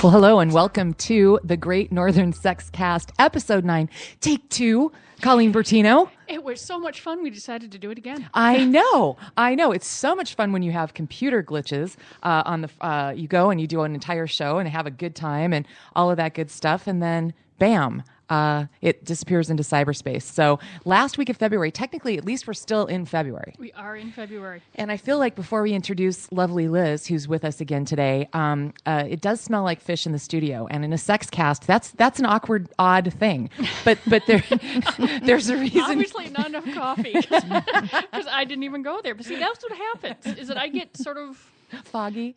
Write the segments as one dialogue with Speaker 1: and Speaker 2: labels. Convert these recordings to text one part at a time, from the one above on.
Speaker 1: Well, hello and welcome to the Gr8 Nrthrn Sexcast, Episode 9, Take 2. Colleen Bertino.
Speaker 2: It was so much fun, we decided to do it again.
Speaker 1: I know. It's so much fun when you have computer glitches you go and you do an entire show and have a good time and all of that good stuff, and then bam. It disappears into cyberspace. So last week of February, technically, at least we're still in February.
Speaker 2: We are in February.
Speaker 1: And I feel like before we introduce lovely Liz, who's with us again today, it does smell like fish in the studio. And in a sex cast, that's an awkward, odd thing. But there's a reason.
Speaker 2: Obviously not enough coffee because I didn't even go there. But see, that's what happens, is that I get sort of
Speaker 1: foggy,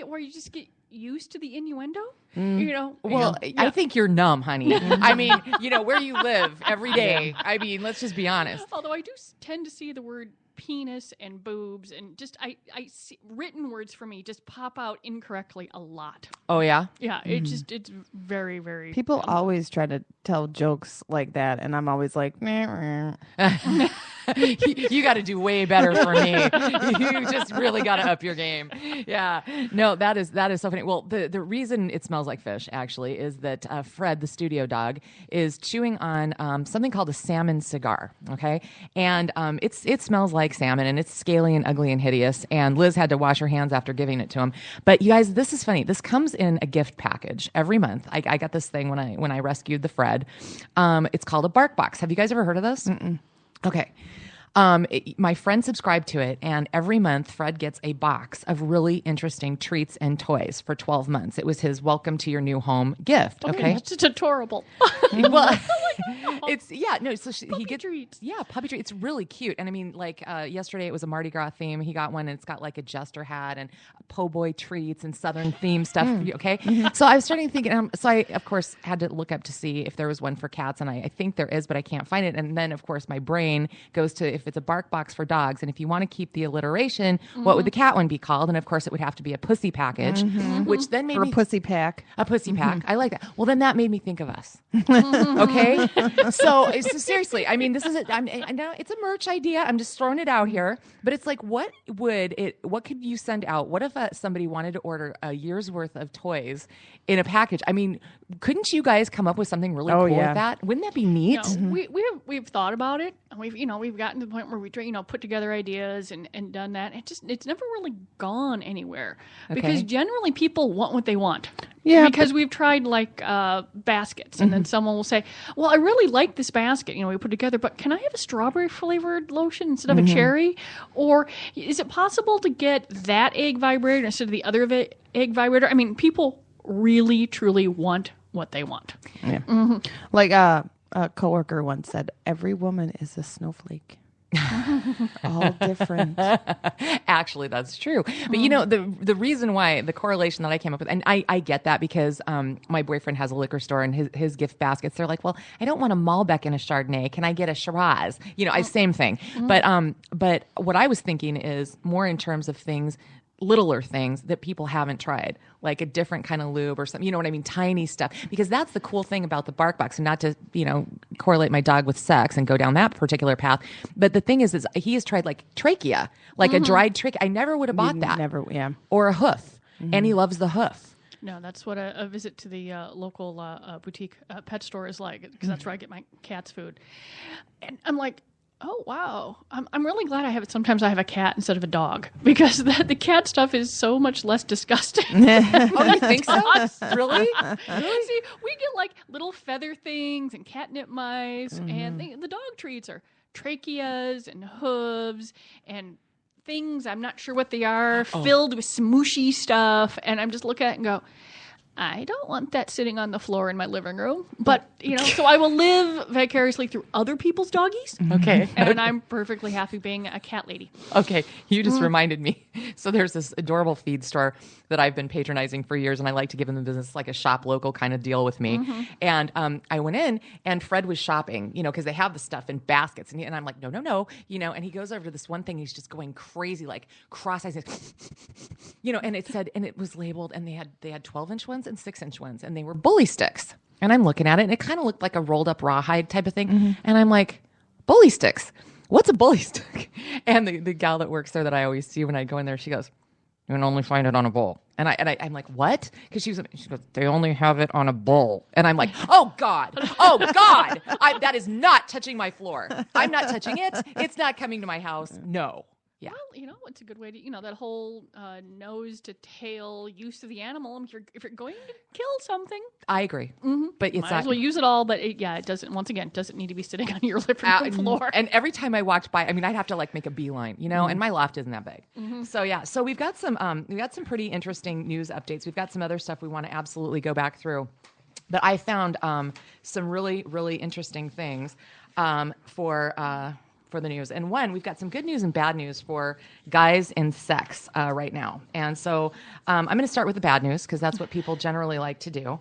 Speaker 2: where you just get used to the innuendo.
Speaker 1: I think you're numb, honey. I mean, where you live every day. I mean, let's just be honest.
Speaker 2: Although I do tend to see the word penis and boobs and just I see written words for me just pop out incorrectly a lot.
Speaker 1: Oh yeah?
Speaker 2: Yeah, it's very, very
Speaker 3: people always try to tell jokes like that, and I'm always like, meh.
Speaker 1: You got to do way better for me. You just really got to up your game. Yeah. No, that is so funny. Well, the reason it smells like fish actually is that Fred, the studio dog, is chewing on something called a salmon cigar. Okay, and it smells like salmon, and it's scaly and ugly and hideous. And Liz had to wash her hands after giving it to him. But you guys, this is funny. This comes in a gift package every month. I got this thing when I rescued the Fred. It's called a bark box. Have you guys ever heard of this?
Speaker 3: Mm-mm.
Speaker 1: Okay. My friend subscribed to it, and every month Fred gets a box of really interesting treats and toys for 12 months. It was his welcome to your new home gift. Okay.
Speaker 2: It's adorable.
Speaker 1: Well, he gets
Speaker 2: treats.
Speaker 1: Yeah, puppy treats. It's really cute. And I mean, like yesterday it was a Mardi Gras theme. He got one, and it's got like a jester hat and po' boy treats and Southern theme stuff. Okay. So I was starting thinking, so I, of course, had to look up to see if there was one for cats, and I think there is, but I can't find it. And then, of course, my brain goes to, if it's a bark box for dogs, and if you want to keep the alliteration, what would the cat one be called? And of course, it would have to be a pussy package, which then made
Speaker 3: me... Or a pussy pack.
Speaker 1: A pussy pack. I like that. Well, then that made me think of us. Okay? So seriously, I mean, this is I know it's a merch idea. I'm just throwing it out here. But it's like, what could you send out? What if somebody wanted to order a year's worth of toys in a package? I mean, couldn't you guys come up with something really cool with that? Wouldn't that be neat?
Speaker 2: We've thought about it. And we've gotten to the point where we put together ideas and done that. It's never really gone anywhere because generally people want what they want. Yeah, because we've tried like baskets, and then someone will say, "Well, I really like this basket. We put together, but can I have a strawberry flavored lotion instead of a cherry? Or is it possible to get that egg vibrator instead of the other egg vibrator?" I mean, people really truly want what they want.
Speaker 3: Yeah, like a coworker once said, "Every woman is a snowflake." All different.
Speaker 1: Actually, that's true. But the reason why, the correlation that I came up with, and I get that because my boyfriend has a liquor store, and his gift baskets, they're like, well, I don't want a Malbec and a Chardonnay. Can I get a Shiraz? Same thing. But what I was thinking is more in terms of things, littler things that people haven't tried, like a different kind of lube or something, you know what I mean? Tiny stuff. Because that's the cool thing about the bark box, and not to, correlate my dog with sex and go down that particular path. But the thing is he has tried like trachea, like a dried trachea. I never would have bought that.
Speaker 3: Never, yeah.
Speaker 1: Or a hoof. And he loves the hoof.
Speaker 2: No, that's what a visit to the local boutique pet store is like, because that's where I get my cat's food. And I'm like, oh, wow. I'm really glad sometimes I have a cat instead of a dog, because the cat stuff is so much less disgusting.
Speaker 1: Oh, you think so? Really?
Speaker 2: See, we get like little feather things and catnip mice, and the dog treats are tracheas and hooves and things, I'm not sure what they are, filled with smooshy stuff. And I'm just looking at it and go, I don't want that sitting on the floor in my living room. But, so I will live vicariously through other people's doggies.
Speaker 1: Okay.
Speaker 2: And I'm perfectly happy being a cat lady.
Speaker 1: Okay. You just reminded me. So there's this adorable feed store that I've been patronizing for years, and I like to give them the business like a shop local kind of deal with me. And I went in, and Fred was shopping, because they have the stuff in baskets. And I'm like, no. And he goes over to this one thing, and he's just going crazy, like cross-eyes, and it said, and it was labeled, and they had 12-inch ones and 6-inch ones, and they were bully sticks. And I'm looking at it, and it kind of looked like a rolled up rawhide type of thing. And I'm like, bully sticks? What's a bully stick? And the gal that works there that I always see when I go in there, she goes, you can only find it on a bowl. And I'm like, what? Because she goes, they only have it on a bowl. And I'm like, oh God, that is not touching my floor. I'm not touching it. It's not coming to my house. No. Yeah.
Speaker 2: Well, it's a good way to, that whole nose to tail use of the animal. If you're going to kill something,
Speaker 1: I agree. Mm-hmm. But it's
Speaker 2: not. We'll use it all, but it doesn't. Once again, doesn't need to be sitting on your living room floor.
Speaker 1: And every time I walked by, I'd have to make a beeline, and my loft isn't that big. Mm-hmm. So we've got some pretty interesting news updates. We've got some other stuff we want to absolutely go back through. But I found some really, really interesting things for the news. And one, we've got some good news and bad news for guys in sex right now. And so I'm going to start with the bad news because that's what people generally like to do.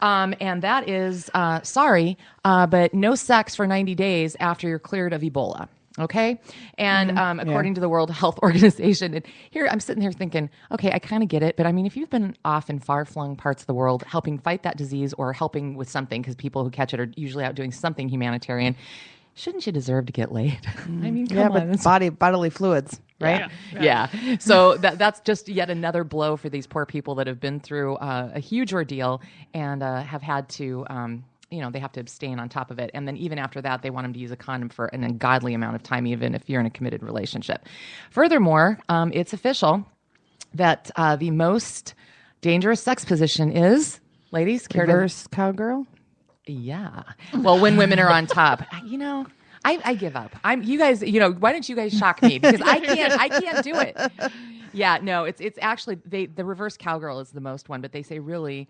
Speaker 1: And that is, but no sex for 90 days after you're cleared of Ebola. Okay. And according to the World Health Organization, and here I'm sitting there thinking, okay, I kind of get it. But if you've been off in far-flung parts of the world helping fight that disease or helping with something, because people who catch it are usually out doing something humanitarian, shouldn't you deserve to get laid? Come on.
Speaker 3: But bodily fluids, right?
Speaker 1: Yeah. So that's just yet another blow for these poor people that have been through a huge ordeal and have had to, they have to abstain on top of it. And then even after that, they want them to use a condom for an ungodly amount of time, even if you're in a committed relationship. Furthermore, it's official that the most dangerous sex position is, ladies,
Speaker 3: reverse cowgirl?
Speaker 1: Yeah. Well, when women are on top, I give up. You guys, why don't you guys shock me? Because I can't do it. Yeah, no, it's actually, the reverse cowgirl is the most one, but they say really,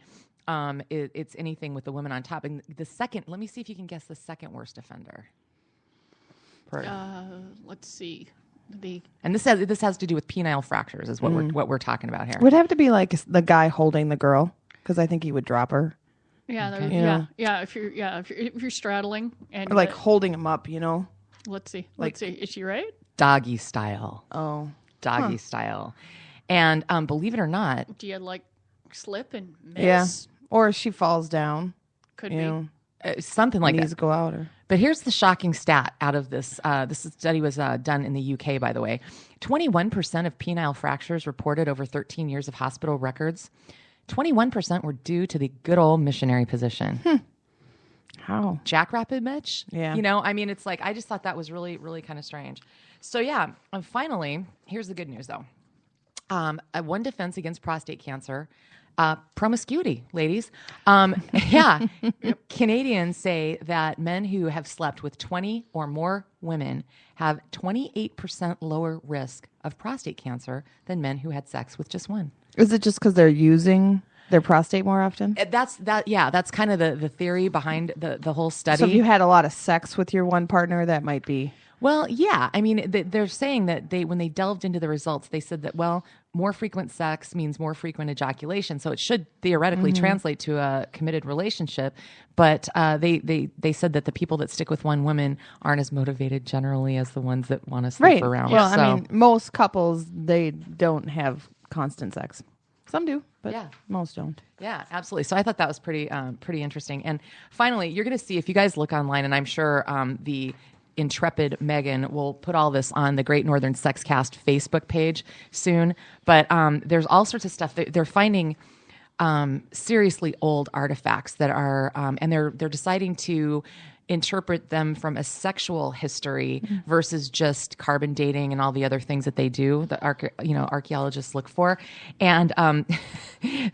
Speaker 1: it's anything with the women on top. And the second, let me see if you can guess the second worst offender.
Speaker 2: Let's see.
Speaker 1: And this has to do with penile fractures is what we're talking about here.
Speaker 3: Would have to be like the guy holding the girl, because I think he would drop her.
Speaker 2: Yeah, If you're straddling and
Speaker 3: or holding him up,
Speaker 2: Let's see. Is she right?
Speaker 1: Doggy style.
Speaker 3: Oh,
Speaker 1: doggy style. And believe it or not,
Speaker 2: do you slip and miss?
Speaker 3: Yeah, or she falls down.
Speaker 2: Could be
Speaker 1: something like that.
Speaker 3: Knees go out.
Speaker 1: But here's the shocking stat out of this. This study was done in the UK, by the way. 21% of penile fractures reported over 13 years of hospital records. 21% were due to the good old missionary position.
Speaker 3: How?
Speaker 1: Jackrabbit Mitch?
Speaker 3: Yeah.
Speaker 1: It's I just thought that was really, really kind of strange. So, yeah, finally, here's the good news, though. One defense against prostate cancer, promiscuity, ladies. Canadians say that men who have slept with 20 or more women have 28% lower risk of prostate cancer than men who had sex with just one.
Speaker 3: Is it just because they're using their prostate more often?
Speaker 1: That's kind of the theory behind the whole study.
Speaker 3: So if you had a lot of sex with your one partner, that might be...
Speaker 1: Well, yeah. They're saying that when they delved into the results, they said that, more frequent sex means more frequent ejaculation. So it should theoretically translate to a committed relationship. But they said that the people that stick with one woman aren't as motivated generally as the ones that want to sleep around.
Speaker 3: Well, most couples, they don't have constant sex. Some do, but most don't.
Speaker 1: Yeah, absolutely. So I thought that was pretty interesting. And finally, you're going to see, if you guys look online, and I'm sure the intrepid Megan will put all this on the Gr8 Nrthrn Sexcast Facebook page soon. But there's all sorts of stuff. They're finding seriously old artifacts that are, and they're deciding to interpret them from a sexual history versus just carbon dating and all the other things that they do that archaeologists look for. And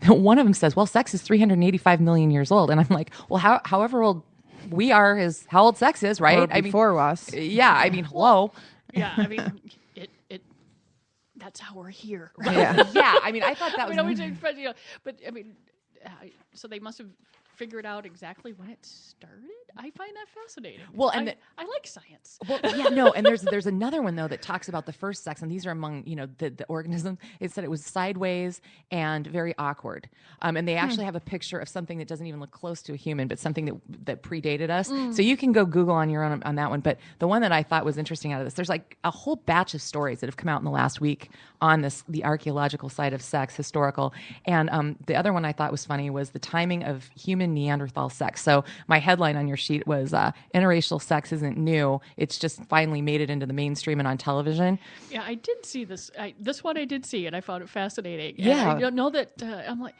Speaker 1: one of them says, well, sex is 385 million years old. And I'm like, well, however old we are is how old sex is, right?
Speaker 3: Or before us.
Speaker 1: Yeah. Hello.
Speaker 2: Yeah. It that's how we're here. Right?
Speaker 1: Yeah. I thought that was...
Speaker 2: So they must have figured out exactly when it started. I find that fascinating.
Speaker 1: Well,
Speaker 2: I like science.
Speaker 1: Well, yeah, no, and there's another one though that talks about the first sex, and these are among the organisms. It said it was sideways and very awkward, and they actually have a picture of something that doesn't even look close to a human, but something that predated us. So you can go Google on your own on that one. But the one that I thought was interesting out of this, there's a whole batch of stories that have come out in the last week on the archaeological side of sex, historical, and the other one I thought was funny was the timing of human human Neanderthal sex. So my headline on your sheet was interracial sex isn't new. It's just finally made it into the mainstream and on television.
Speaker 2: Yeah, I did see this. This one I did see, and I found it fascinating. And
Speaker 1: Yeah.
Speaker 2: I don't know that I'm like,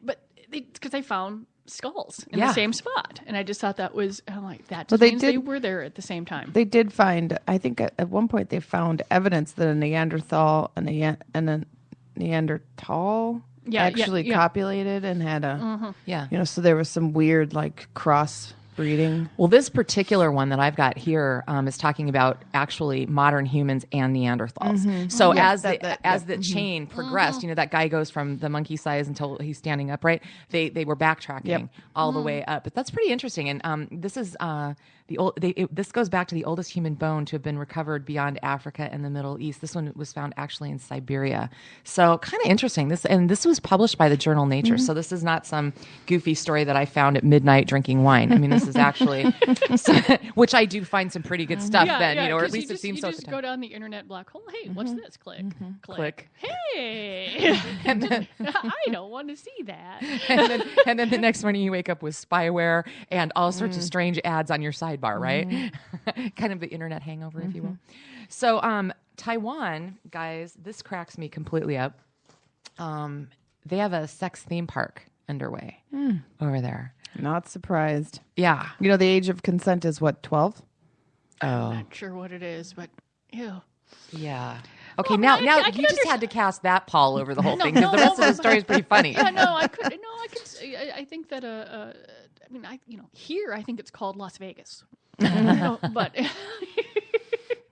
Speaker 2: but because I found skulls in the same spot, and I just thought that was, I'm like, that just means they were there at the same time.
Speaker 3: They did find, I think at one point they found evidence that a Neanderthal and a Neanderthal actually copulated and had a, so there was some weird like cross breeding.
Speaker 1: Well, this particular one that I've got here is talking about actually modern humans and Neanderthals. So as the chain progressed, that guy goes from the monkey size until he's standing upright. They were backtracking all the way up. But that's pretty interesting. And this is this goes back to the oldest human bone to have been recovered beyond Africa and the Middle East. This one was found actually in Siberia. So kind of interesting. This was published by the journal Nature. So this is not some goofy story that I found at midnight drinking wine. I mean, this is actually, which I do find some pretty good stuff or at least it seems so.
Speaker 2: You just go down the internet black hole. Hey, what's this? Click. Hey, I don't want to see that.
Speaker 1: and then the next morning you wake up with spyware and all sorts of strange ads on your sidebar, right? Kind of the internet hangover, if you will. So Taiwan, guys, this cracks me completely up. They have a sex theme park underway over there.
Speaker 3: Not surprised.
Speaker 1: Yeah.
Speaker 3: The age of consent is what, 12?
Speaker 2: I'm not sure what it is, but ew.
Speaker 1: Yeah. Okay, now you just had to cast that pall over the whole thing because the rest of the story is pretty funny.
Speaker 2: Yeah, I could. I think that here I think it's called Las Vegas. But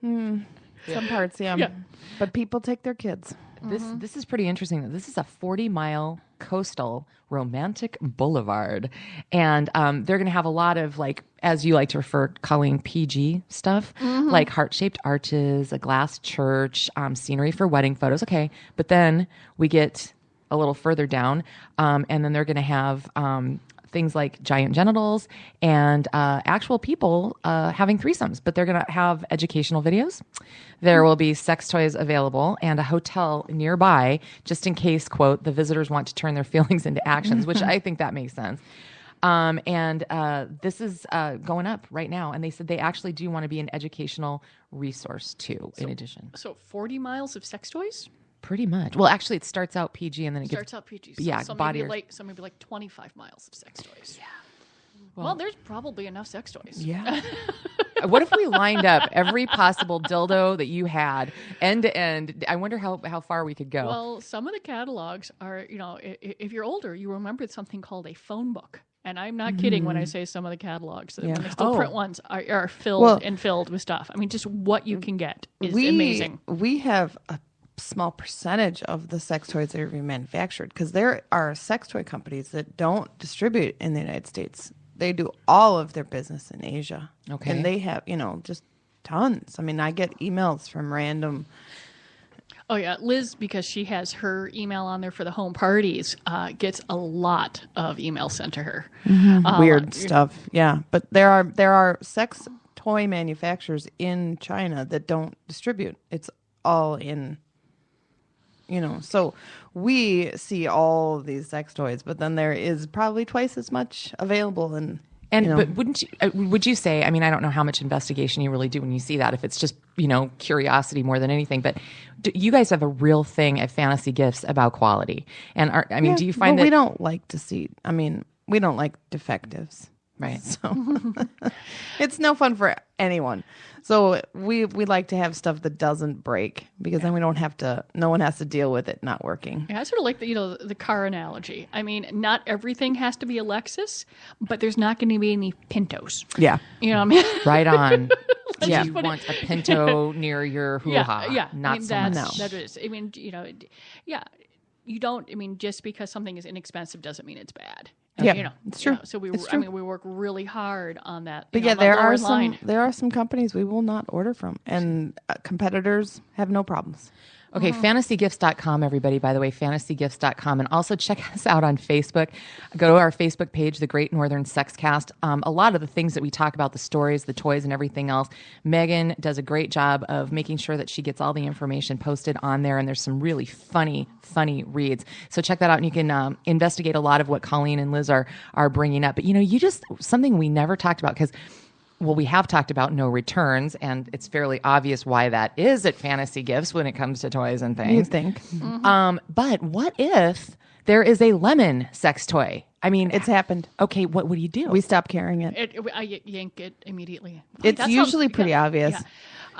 Speaker 3: some parts, yeah. But people take their kids.
Speaker 1: This is pretty interesting. This is a 40-mile coastal romantic boulevard, and they're going to have a lot of, like, as you like to refer, Colleen, PG stuff, like heart-shaped arches, a glass church, scenery for wedding photos. Okay, but then we get a little further down, and then they're going to have things like giant genitals and actual people having threesomes, but they're going to have educational videos. There will be sex toys available and a hotel nearby just in case, quote, the visitors want to turn their feelings into actions, which I think that makes sense. And this is going up right now. And they said they actually do want to be an educational resource too, in addition.
Speaker 2: So 40 miles of sex toys?
Speaker 1: Pretty much. Well, actually, it starts out PG and then it
Speaker 2: starts out PG. So
Speaker 1: body
Speaker 2: maybe like 25 miles of sex toys. Yeah. Well, there's probably enough sex toys.
Speaker 3: Yeah.
Speaker 1: What if we lined up every possible dildo that you had end to end? I wonder how far we could go.
Speaker 2: Well, some of the catalogs are, if you're older, you remember something called a phone book. And I'm not kidding when I say some of the catalogs. When they still print ones are filled with stuff. I mean, just what you can get is amazing.
Speaker 3: We have a small percentage of the sex toys that are being manufactured because there are sex toy companies that don't distribute in the United States. They do all of their business in Asia. Okay. And they have, just tons. I mean, I get emails from random.
Speaker 2: Oh, yeah. Liz, because she has her email on there for the home parties, gets a lot of emails sent to her.
Speaker 3: Weird stuff. Yeah. But there are sex toy manufacturers in China that don't distribute. It's all in, so we see all of these sex toys, but then there is probably twice as much available.
Speaker 1: But would you say, I mean, I don't know how much investigation you really do when you see that, if it's just, curiosity more than anything, but you guys have a real thing at Fantasy Gifts about quality. And do you find that
Speaker 3: we don't like to see, we don't like defectives.
Speaker 1: Right.
Speaker 3: So it's no fun for anyone. So we like to have stuff that doesn't break because then no one has to deal with it not working.
Speaker 2: Yeah, I sort of like the car analogy. I mean, not everything has to be a Lexus, but there's not going to be any Pintos.
Speaker 3: Yeah.
Speaker 2: You know what I mean?
Speaker 1: Right on. Do you want a Pinto near your hoo-ha?
Speaker 2: Yeah.
Speaker 1: Not so much.
Speaker 2: That is. I mean, you don't, just because something is inexpensive doesn't mean it's bad.
Speaker 3: Yeah, it's true.
Speaker 2: So we work really hard on that.
Speaker 3: But there are some companies we will not order from, and competitors have no problems.
Speaker 1: Okay, fantasygifts.com, everybody, by the way, fantasygifts.com. And also check us out on Facebook. Go to our Facebook page, The Gr8 Nrthrn Sexcast. A lot of the things that we talk about, the stories, the toys, and everything else, Megan does a great job of making sure that she gets all the information posted on there. And there's some really funny reads. So check that out, and you can investigate a lot of what Colleen and Liz are bringing up. But, something we never talked about, because we have talked about no returns, and it's fairly obvious why that is at Fantasy Gifts when it comes to toys and things.
Speaker 3: You think.
Speaker 1: Mm-hmm. But what if there is a lemon sex toy? I mean,
Speaker 3: it's happened.
Speaker 1: Okay, what do you do?
Speaker 3: We stop carrying it.
Speaker 2: I yank it immediately.
Speaker 3: It's usually pretty obvious.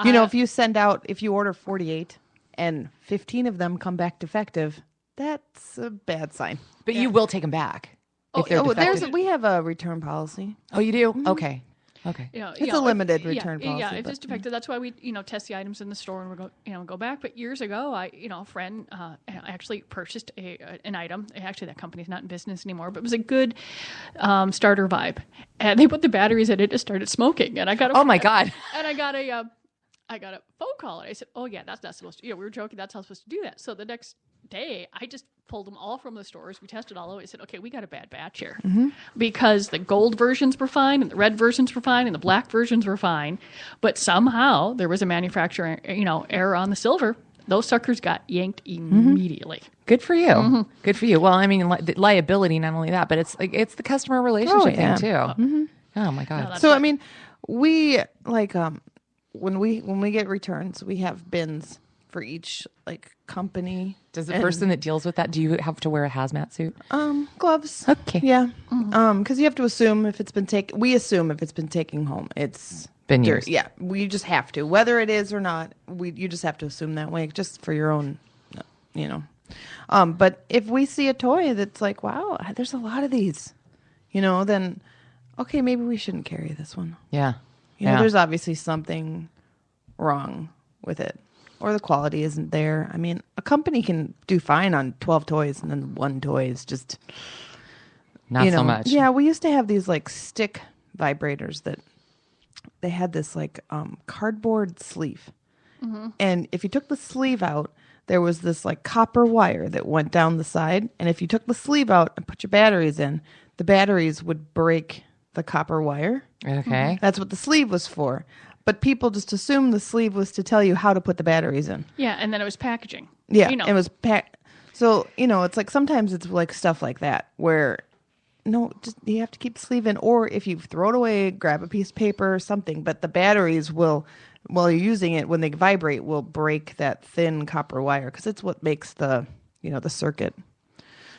Speaker 3: Yeah. If you order 48 and 15 of them come back defective, that's a bad sign.
Speaker 1: But you will take them back if they're defective.
Speaker 3: We have a return policy.
Speaker 1: Oh, you do? Mm-hmm. Okay.
Speaker 3: It's a limited return policy.
Speaker 2: Yeah, if it's defective, that's why we, test the items in the store and we go back. But years ago, a friend actually purchased an item. Actually, that company's not in business anymore, but it was a good starter vibe. And they put the batteries in it and started smoking. And I got
Speaker 1: my God.
Speaker 2: And I got a phone call. And I said, oh, yeah, that's not supposed to, we were joking. That's not supposed to do that. So the next day, I just pulled them all from the stores. We tested all of it. I said, okay, we got a bad batch here. Mm-hmm. Because the gold versions were fine, and the red versions were fine, and the black versions were fine. But somehow there was a manufacturer, error on the silver. Those suckers got yanked immediately.
Speaker 1: Good for you. Mm-hmm. Good for you. Well, I mean, liability, not only that, but it's the customer relationship thing too. Mm-hmm. Oh my God.
Speaker 3: No, so, I mean, we when we get returns, we have bins for each company.
Speaker 1: Does the person that deals with that, do you have to wear a hazmat suit?
Speaker 3: Gloves.
Speaker 1: Okay.
Speaker 3: Yeah. Because you have to assume if it's been taken. We assume if it's been taken home, it's
Speaker 1: been used.
Speaker 3: Yeah, we just have to, whether it is or not. You just have to assume that way, just for your own, But if we see a toy that's like, wow, there's a lot of these, then okay, maybe we shouldn't carry this one.
Speaker 1: Yeah.
Speaker 3: There's obviously something wrong with it. Or the quality isn't there. I mean, a company can do fine on 12 toys, and then one toy is just...
Speaker 1: Not so much.
Speaker 3: Yeah, we used to have these, stick vibrators that... They had this, cardboard sleeve. Mm-hmm. And if you took the sleeve out, there was this, copper wire that went down the side. And if you took the sleeve out and put your batteries in, the batteries would break the copper wire.
Speaker 1: Okay.
Speaker 3: Mm-hmm. That's what the sleeve was for. But people just assumed the sleeve was to tell you how to put the batteries in.
Speaker 2: Yeah, and then it was packaging.
Speaker 3: Yeah, it was So, it's sometimes it's stuff like that where, no, just you have to keep the sleeve in. Or if you throw it away, grab a piece of paper or something. But the batteries will, while you're using it, when they vibrate, will break that thin copper wire because it's what makes the circuit.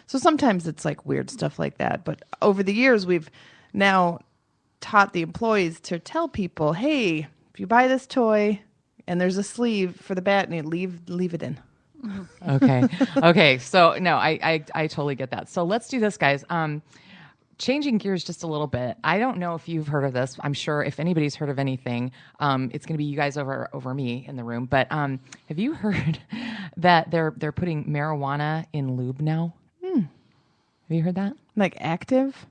Speaker 3: So sometimes it's weird stuff like that. But over the years, we've now taught the employees to tell people, hey, if you buy this toy and there's a sleeve for the bat, and leave it in.
Speaker 1: Okay. So no, I totally get that. So let's do this, guys. Changing gears just a little bit. I don't know if you've heard of this. I'm sure if anybody's heard of anything, it's going to be you guys over me in the room. But have you heard that they're putting marijuana in lube now? Have you heard that?
Speaker 3: Active?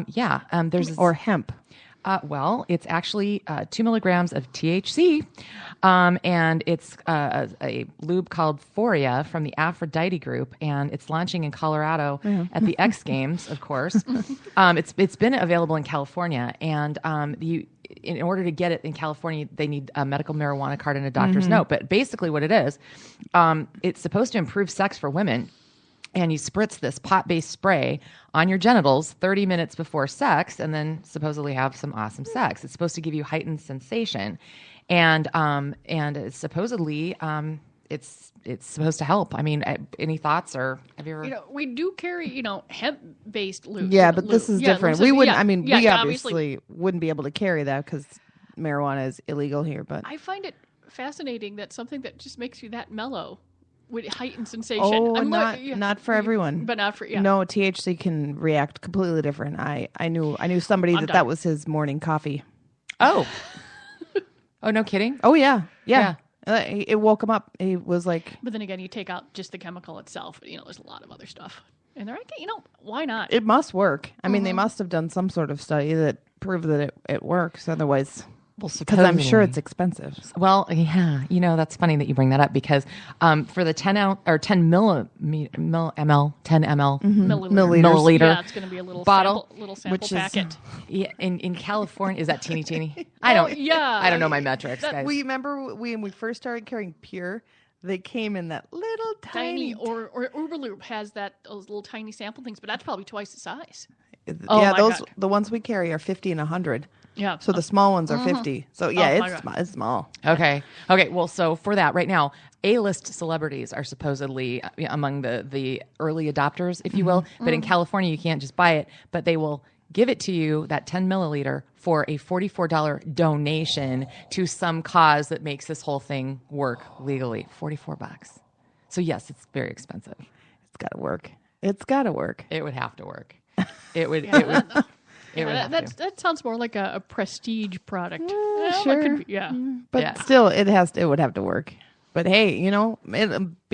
Speaker 1: Yeah.
Speaker 3: Or hemp.
Speaker 1: Well, it's actually 2 milligrams of THC, and it's a lube called Foria from the Aphrodite Group, and it's launching in Colorado at the X Games, of course. It's been available in California, and in order to get it in California, they need a medical marijuana card and a doctor's note. But basically, what it is, it's supposed to improve sex for women. And you spritz this pot-based spray on your genitals 30 minutes before sex, and then supposedly have some awesome sex. It's supposed to give you heightened sensation, and it's supposedly it's supposed to help. I mean, any thoughts, or have you ever?
Speaker 2: We do carry hemp-based lube.
Speaker 3: Yeah, but this is different. We wouldn't. We obviously wouldn't be able to carry that because marijuana is illegal here. But
Speaker 2: I find it fascinating that something that just makes you that mellow with heightened sensation.
Speaker 3: Oh, not for everyone.
Speaker 2: But not for
Speaker 3: No, THC can react completely different. I knew somebody that was his morning coffee.
Speaker 1: Oh. Oh, no kidding?
Speaker 3: Oh yeah. It woke him up. He was like.
Speaker 2: But then again, you take out just the chemical itself. There's a lot of other stuff, and they're like, why not?
Speaker 3: It must work. I mean, they must have done some sort of study that proved that it works. Otherwise.
Speaker 1: Well,
Speaker 3: because I'm sure it's expensive.
Speaker 1: Well, yeah, that's funny that you bring that up because for the 10 ounce or 10 ml, 10 ml milliliter,
Speaker 2: yeah, it's going to be a little
Speaker 1: bottle,
Speaker 2: sample packet.
Speaker 1: In California, is that teeny? I don't know my metrics, guys.
Speaker 3: We remember when we first started carrying Pure, they came in that little tiny
Speaker 2: or Uberloop has those little tiny sample things, but that's probably twice the size.
Speaker 3: The ones we carry are 50 and 100.
Speaker 2: Yeah.
Speaker 3: So the small ones are 50. So yeah, it's small.
Speaker 1: Okay. Well, so for that right now, A-list celebrities are supposedly among the early adopters, if you will. But in California, you can't just buy it, but they will give it to you, that 10 milliliter, for a $44 donation to some cause that makes this whole thing work legally. $44. So yes, it's very expensive.
Speaker 3: It's got to work. It's got to work.
Speaker 1: It would have to work. It would.
Speaker 2: That sounds more like a prestige product.
Speaker 3: Sure. But still, it would have to work. But hey, be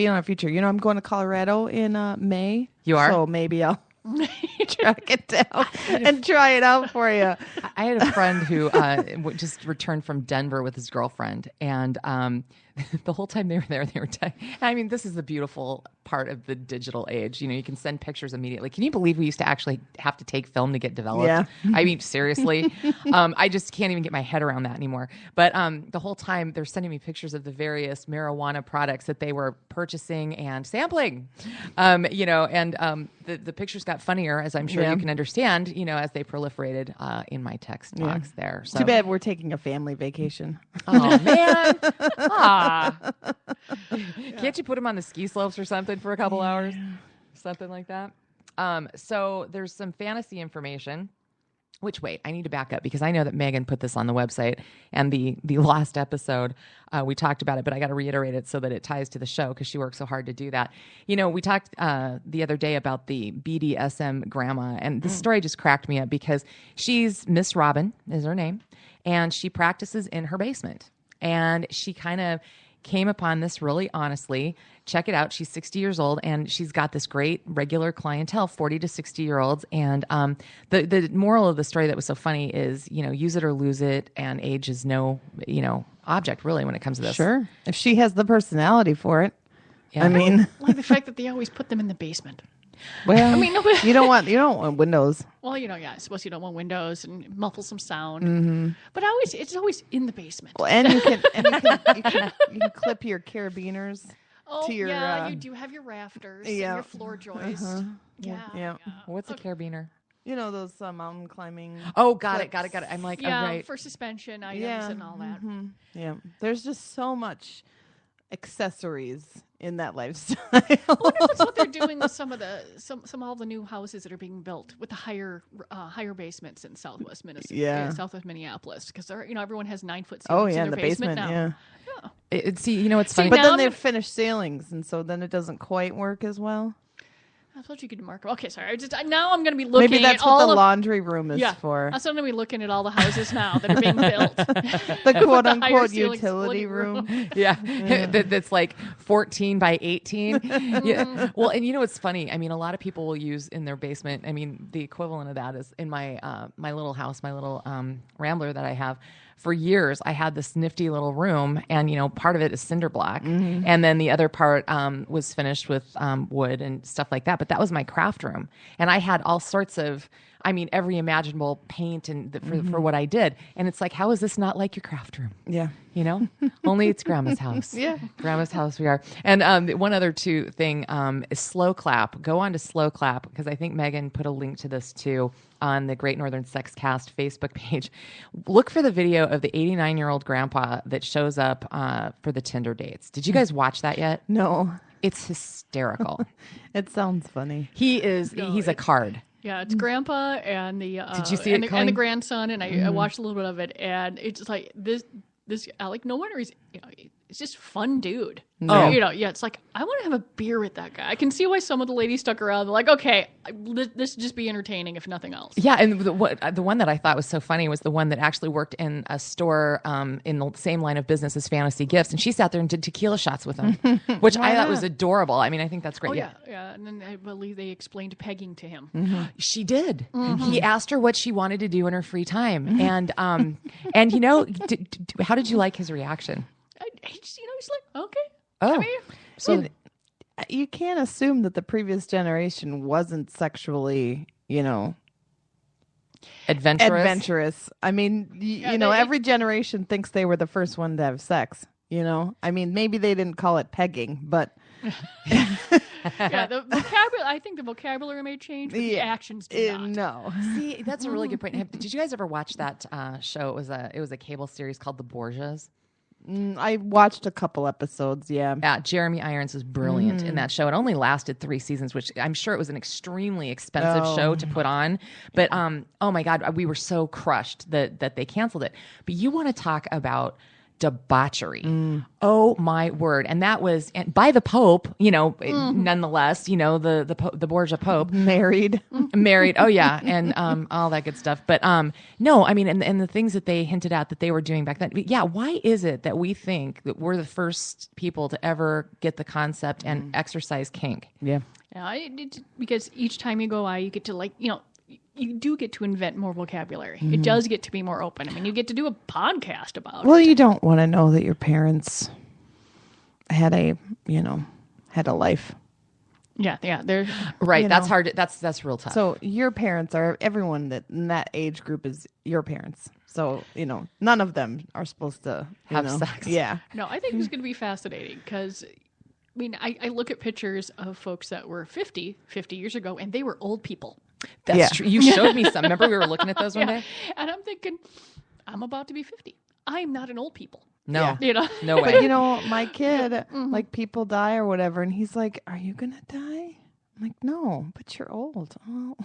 Speaker 3: on our future. I'm going to Colorado in May.
Speaker 1: You are?
Speaker 3: So maybe I'll track it down and try it out for you.
Speaker 1: I had a friend who just returned from Denver with his girlfriend, and the whole time they were there, this is the beautiful part of the digital age. You can send pictures immediately. Can you believe we used to actually have to take film to get developed?
Speaker 3: Yeah.
Speaker 1: I mean, seriously. I just can't even get my head around that anymore. But the whole time they're sending me pictures of the various marijuana products that they were purchasing and sampling. And the pictures got funnier, as I'm sure you can understand, as they proliferated in my text box there. So.
Speaker 3: Too bad we're taking a family vacation.
Speaker 1: Oh, man. Can't you put them on the ski slopes or something for a couple hours? Something like that. So there's some fantasy information. Which, wait, I need to back up because I know that Megan put this on the website, and the last episode we talked about it, but I got to reiterate it so that it ties to the show because she worked so hard to do that. We talked the other day about the BDSM grandma, and this story just cracked me up because she's Miss Robin is her name, and she practices in her basement, and she kind of came upon this really honestly. Check it out. She's 60 years old, and she's got this great regular clientele, 40 to 60-year-olds. And the moral of the story that was so funny is, use it or lose it, and age is no, object really when it comes to this.
Speaker 3: Sure. If she has the personality for it.
Speaker 1: Yeah.
Speaker 3: I mean,
Speaker 2: like the fact that they always put them in the basement.
Speaker 3: Well, you don't want windows.
Speaker 2: Well, I suppose you don't want windows and muffle some sound. But it's always in the basement.
Speaker 3: Well, and you can clip your carabiners to your.
Speaker 2: You do have your rafters and your floor joist. Yeah.
Speaker 1: What's a carabiner?
Speaker 3: Those mountain climbing.
Speaker 1: Oh, got it. I'm like, right.
Speaker 2: For suspension items and all that.
Speaker 3: Yeah, there's just so much accessories in that lifestyle.
Speaker 2: I wonder if it's what they're doing with some all the new houses that are being built with the higher basements in Southwest Minnesota, Southwest Minneapolis, because everyone has 9-foot ceilings in their basement now.
Speaker 3: Yeah.
Speaker 1: It's funny.
Speaker 3: But then they've finished ceilings, and so then it doesn't quite work as well.
Speaker 2: I thought you could mark. Okay, sorry. Now I'm going to be looking.
Speaker 3: Maybe that's
Speaker 2: at
Speaker 3: what
Speaker 2: all
Speaker 3: the laundry room is for.
Speaker 2: I'm going to be looking at all the houses now that are being built.
Speaker 3: The quote unquote utility room.
Speaker 1: Yeah, that's like 14 by 18. Yeah. Well, and it's funny. I mean, a lot of people will use in their basement. I mean, the equivalent of that is in my my little house, my little Rambler that I have. For years, I had this nifty little room, and part of it is cinder block, and then the other part was finished with wood and stuff like that. But that was my craft room, and I had all sorts of, every imaginable paint and for what I did. And it's like, how is this not like your craft room?
Speaker 3: Yeah,
Speaker 1: only it's Grandma's house.
Speaker 3: Yeah,
Speaker 1: Grandma's house we are. And one other thing is Slow Clap. Go on to Slow Clap because I think Megan put a link to this too on the Gr8 Nrthrn Sexcast Facebook page. Look for the video of the 89-year-old grandpa that shows up for the Tinder dates. Did you guys watch that yet?
Speaker 3: No.
Speaker 1: It's hysterical.
Speaker 3: It sounds funny.
Speaker 1: He's a card.
Speaker 2: Yeah, it's Grandpa and the
Speaker 1: Did you see it,
Speaker 2: and the grandson, and I watched a little bit of it, and it's just like this Alec. No wonder just fun dude.
Speaker 1: Oh.
Speaker 2: It's like, I want to have a beer with that guy. I can see why some of the ladies stuck around. They're like, okay, this just be entertaining if nothing else.
Speaker 1: Yeah, and the one that I thought was so funny was the one that actually worked in a store in the same line of business as Fantasy Gifts, and she sat there and did tequila shots with him, which I thought was adorable. I mean, I think that's great.
Speaker 2: Oh, yeah. And then I believe they explained pegging to him.
Speaker 1: She did. He asked her what she wanted to do in her free time, and how did you like his reaction?
Speaker 2: He's like, okay.
Speaker 1: Oh,
Speaker 3: so you can't assume that the previous generation wasn't sexually, adventurous. I mean, every generation thinks they were the first one to have sex. I mean, maybe they didn't call it pegging, but
Speaker 2: the vocabulary. I think the vocabulary may change, but the actions did not.
Speaker 3: No.
Speaker 1: See, that's a really good point. Did you guys ever watch that show? It was a cable series called The Borgias.
Speaker 3: I watched a couple episodes, yeah.
Speaker 1: Yeah, Jeremy Irons is brilliant in that show. It only lasted 3 seasons, which I'm sure it was an extremely expensive show to put on. But oh my God, we were so crushed that they canceled it. But you want to talk about debauchery. Oh my word. And that was by the Pope, nonetheless, the Borgia Pope.
Speaker 3: Married.
Speaker 1: Oh yeah. And all that good stuff. But no, I mean, and the things that they hinted at that they were doing back then. Yeah. Why is it that we think that we're the first people to ever get the concept and exercise kink?
Speaker 3: Yeah.
Speaker 2: Because each time you go out, you get to you do get to invent more vocabulary. It does get to be more open. I mean, you get to do a podcast about it.
Speaker 3: Well, you don't want to know that your parents had a life.
Speaker 2: Yeah. They're
Speaker 1: right. That's hard. That's real tough.
Speaker 3: So your parents are everyone that in that age group is your parents. So, none of them are supposed to
Speaker 1: have sex.
Speaker 3: Yeah.
Speaker 2: No, I think it's going to be fascinating because, I mean, I look at pictures of folks that were 50 years ago, and they were old people.
Speaker 1: That's true. You showed me some. Remember we were looking at those one day?
Speaker 2: And I'm thinking, I'm about to be 50. I am not an old people.
Speaker 1: No.
Speaker 3: Yeah.
Speaker 1: No way.
Speaker 3: But, my kid, people die or whatever, and he's like, are you going to die? I'm like, no, but you're old. Oh,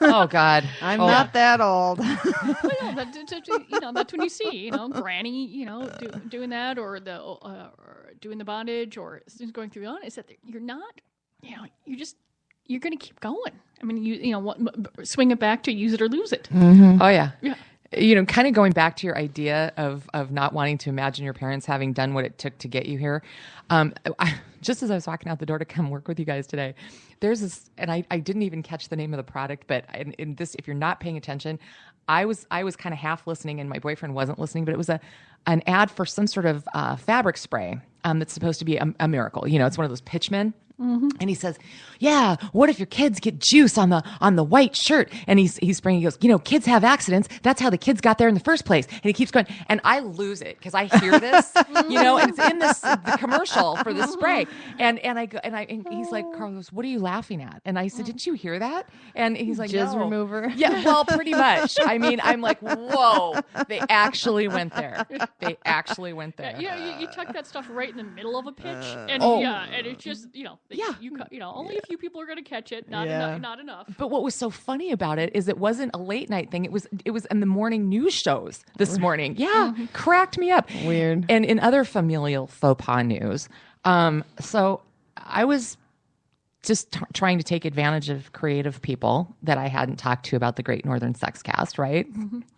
Speaker 1: oh God.
Speaker 3: I'm not that old.
Speaker 2: Well, that's when you see, Granny, doing that or doing the bondage or going through on. Is that you're not, you're going to keep going. I mean, swing it back to use it or lose it.
Speaker 1: Oh yeah. Kind of going back to your idea of not wanting to imagine your parents having done what it took to get you here. Just as I was walking out the door to come work with you guys today, there's this, and I didn't even catch the name of the product, but in this, if you're not paying attention, I was kind of half listening and my boyfriend wasn't listening, but it was an ad for some sort of fabric spray that's supposed to be a miracle. It's one of those pitchmen. And he says, yeah, what if your kids get juice on the white shirt? And he's spraying, he goes, kids have accidents. That's how the kids got there in the first place. And he keeps going. And I lose it because I hear this, and it's in the commercial for the spray. And I go, and he's like, Carlos, what are you laughing at? And I said, didn't you hear that? And he's like,
Speaker 3: jizz
Speaker 1: no.
Speaker 3: remover.
Speaker 1: Yeah, well, pretty much. I mean, I'm like, whoa, they actually went there.
Speaker 2: Yeah, you tuck that stuff right in the middle of a pitch. And and it's just, only a few people are going to catch it. Not enough.
Speaker 1: But what was so funny about it is it wasn't a late night thing. It was in the morning news shows this morning. Yeah, cracked me up.
Speaker 3: Weird.
Speaker 1: And in other familial faux pas news, so I was just trying to take advantage of creative people that I hadn't talked to about the Gr8 Nrthrn Sexcast, right?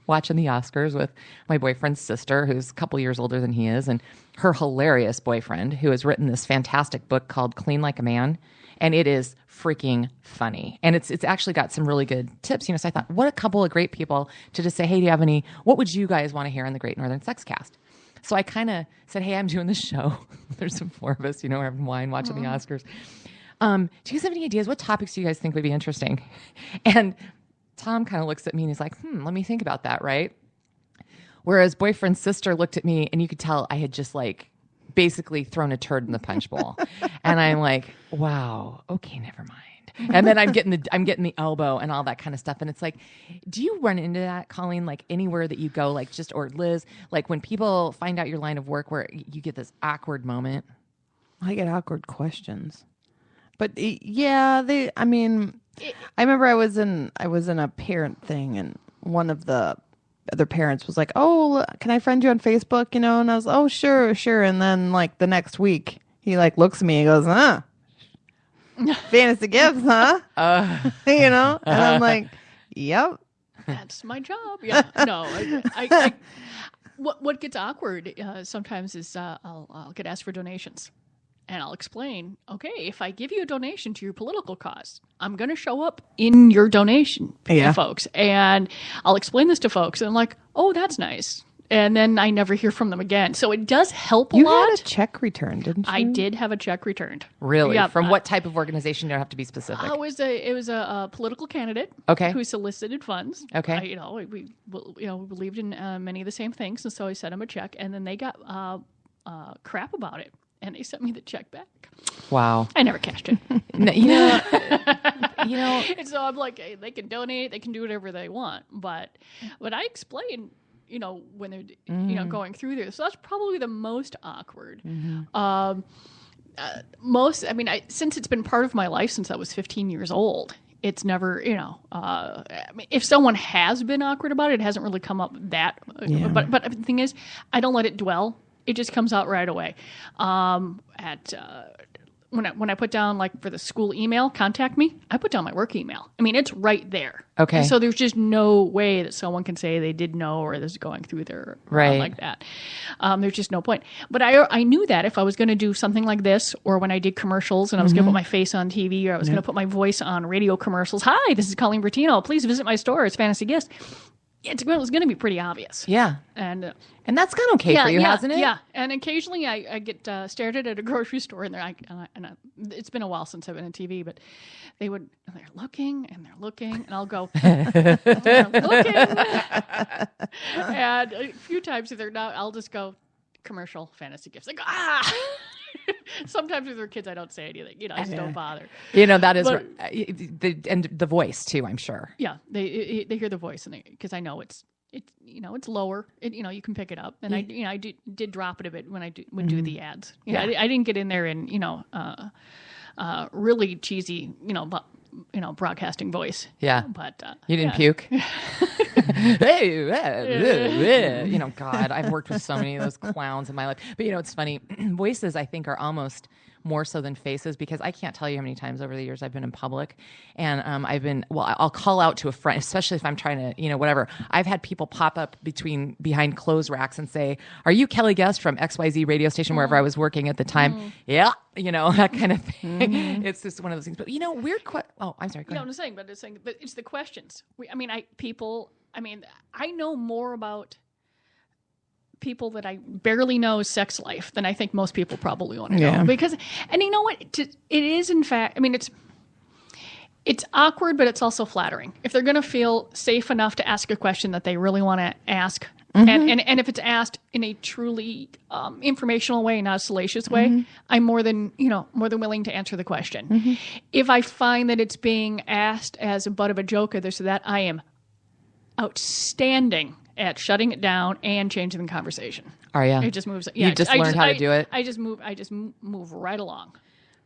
Speaker 1: Watching the Oscars with my boyfriend's sister, who's a couple years older than he is, and her hilarious boyfriend, who has written this fantastic book called Clean Like a Man. And it is freaking funny. And it's actually got some really good tips. So I thought, what a couple of great people to just say, hey, do you have what would you guys want to hear on the Gr8 Nrthrn Sexcast? So I kind of said, hey, I'm doing this show. There's some 4 of us, we're having wine, watching the Oscars. Do you guys have any ideas? What topics do you guys think would be interesting? And Tom kind of looks at me and he's like, let me think about that, right? Whereas boyfriend's sister looked at me and you could tell I had just basically thrown a turd in the punch bowl. And I'm like, wow, okay, never mind. And then I'm getting the elbow and all that kind of stuff. And it's like, do you run into that, Colleen, anywhere that you go, or Liz, when people find out your line of work where you get this awkward moment?
Speaker 3: I get awkward questions. But yeah, I remember I was in a parent thing, and one of the other parents was like, "Oh, can I friend you on Facebook?" And I was, "Oh, sure." And then like the next week, he like looks at me and goes, fantasy gifts, huh? And I'm like, "Yep,
Speaker 2: that's my job." Yeah, no, what gets awkward sometimes is I'll get asked for donations. And I'll explain, okay, if I give you a donation to your political cause, I'm going to show up in your donation, folks. And I'll explain this to folks. And I'm like, oh, that's nice. And then I never hear from them again. So it does help a lot.
Speaker 3: You had a check returned, didn't you?
Speaker 2: I did have a check returned.
Speaker 1: Really? Yeah, from what type of organization? You don't have to be specific.
Speaker 2: It was a political candidate who solicited funds.
Speaker 1: Okay.
Speaker 2: We believed in many of the same things. And so I sent him a check. And then they got crap about it. And they sent me the check back.
Speaker 1: Wow.
Speaker 2: I never cashed it.
Speaker 1: And
Speaker 2: so I'm like, hey, they can donate, they can do whatever they want. But I explain, when they're, going through there. So that's probably the most awkward. Mm-hmm. Since it's been part of my life since I was 15 years old, it's never, if someone has been awkward about it, it hasn't really come up that. Yeah. But the thing is, I don't let it dwell. It just comes out right away. When I put down, like, for the school email, contact me, I put down my work email. I mean, it's right there.
Speaker 1: Okay.
Speaker 2: And so there's just no way that someone can say they did know or this is going through their like that. There's just no point. But I knew that if I was going to do something like this, or when I did commercials and I was going to put my face on TV, or I was going to put my voice on radio commercials. Hi, this is Colleen Bertino. Please visit my store. It's Fantasy Gifts. It was going to be pretty obvious.
Speaker 1: Yeah.
Speaker 2: And
Speaker 1: that's gone okay for you, hasn't it?
Speaker 2: Yeah. And occasionally I get stared at a grocery store, and it's been a while since I've been on TV, but they're looking, and I'll go, they're looking. And a few times if they're not, I'll just go, commercial Fantasy Gifts. I go, Sometimes with their kids, I don't say anything. I just don't bother.
Speaker 1: That is and the voice too. I'm sure.
Speaker 2: Yeah, they hear the voice, and because I know it's lower. You can pick it up, and I did drop it a bit when I would do the ads. I didn't get in there and really cheesy broadcasting voice.
Speaker 1: Yeah,
Speaker 2: but
Speaker 1: you didn't puke. God, I've worked with so many of those clowns in my life. But it's funny. Voices, I think, are almost more so than faces, because I can't tell you how many times over the years I've been in public, and I'll call out to a friend, especially if I'm trying to, whatever. I've had people pop up behind clothes racks and say, "Are you Kelly Guest from XYZ radio station wherever I was working at the time?" Yeah, that kind of thing. Mm-hmm. It's just one of those things. But weird. I'm sorry. Go ahead.
Speaker 2: I'm saying, but it's the questions. I know more about people that I barely know sex life than I think most people probably want to know. Because, and you know what? It is, in fact, it's awkward, but it's also flattering. If they're going to feel safe enough to ask a question that they really want to ask, and if it's asked in a truly informational way, not a salacious way, I'm more than willing to answer the question. Mm-hmm. If I find that it's being asked as a butt of a joke or this or that, I am outstanding at shutting it down and changing the conversation.
Speaker 1: Are you?
Speaker 2: It just moves. Yeah,
Speaker 1: you just learned how to do it.
Speaker 2: I just move right along.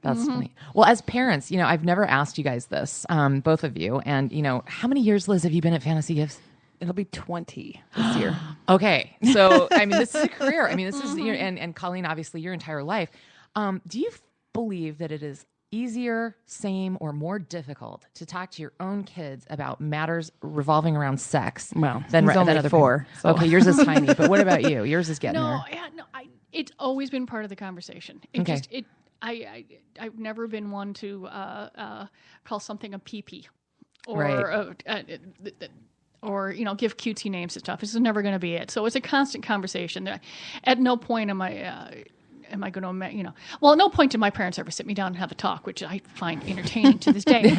Speaker 1: That's funny. Well, as parents, I've never asked you guys this, both of you, and how many years, Liz, have you been at Fantasy Gifts?
Speaker 3: It'll be 20 this year.
Speaker 1: Okay, so this is a career. This is and Colleen, obviously, your entire life. Do you believe that it is easier, same, or more difficult to talk to your own kids about matters revolving around sex than other 4? So. Okay, yours is tiny, but what about you? Yours is getting there.
Speaker 2: It's always been part of the conversation. I've never been one to call something a pee-pee or or give cutesy names and stuff. This is never going to be it. So it's a constant conversation. At no point am I going to, well, at no point did my parents ever sit me down and have a talk, which I find entertaining to this day.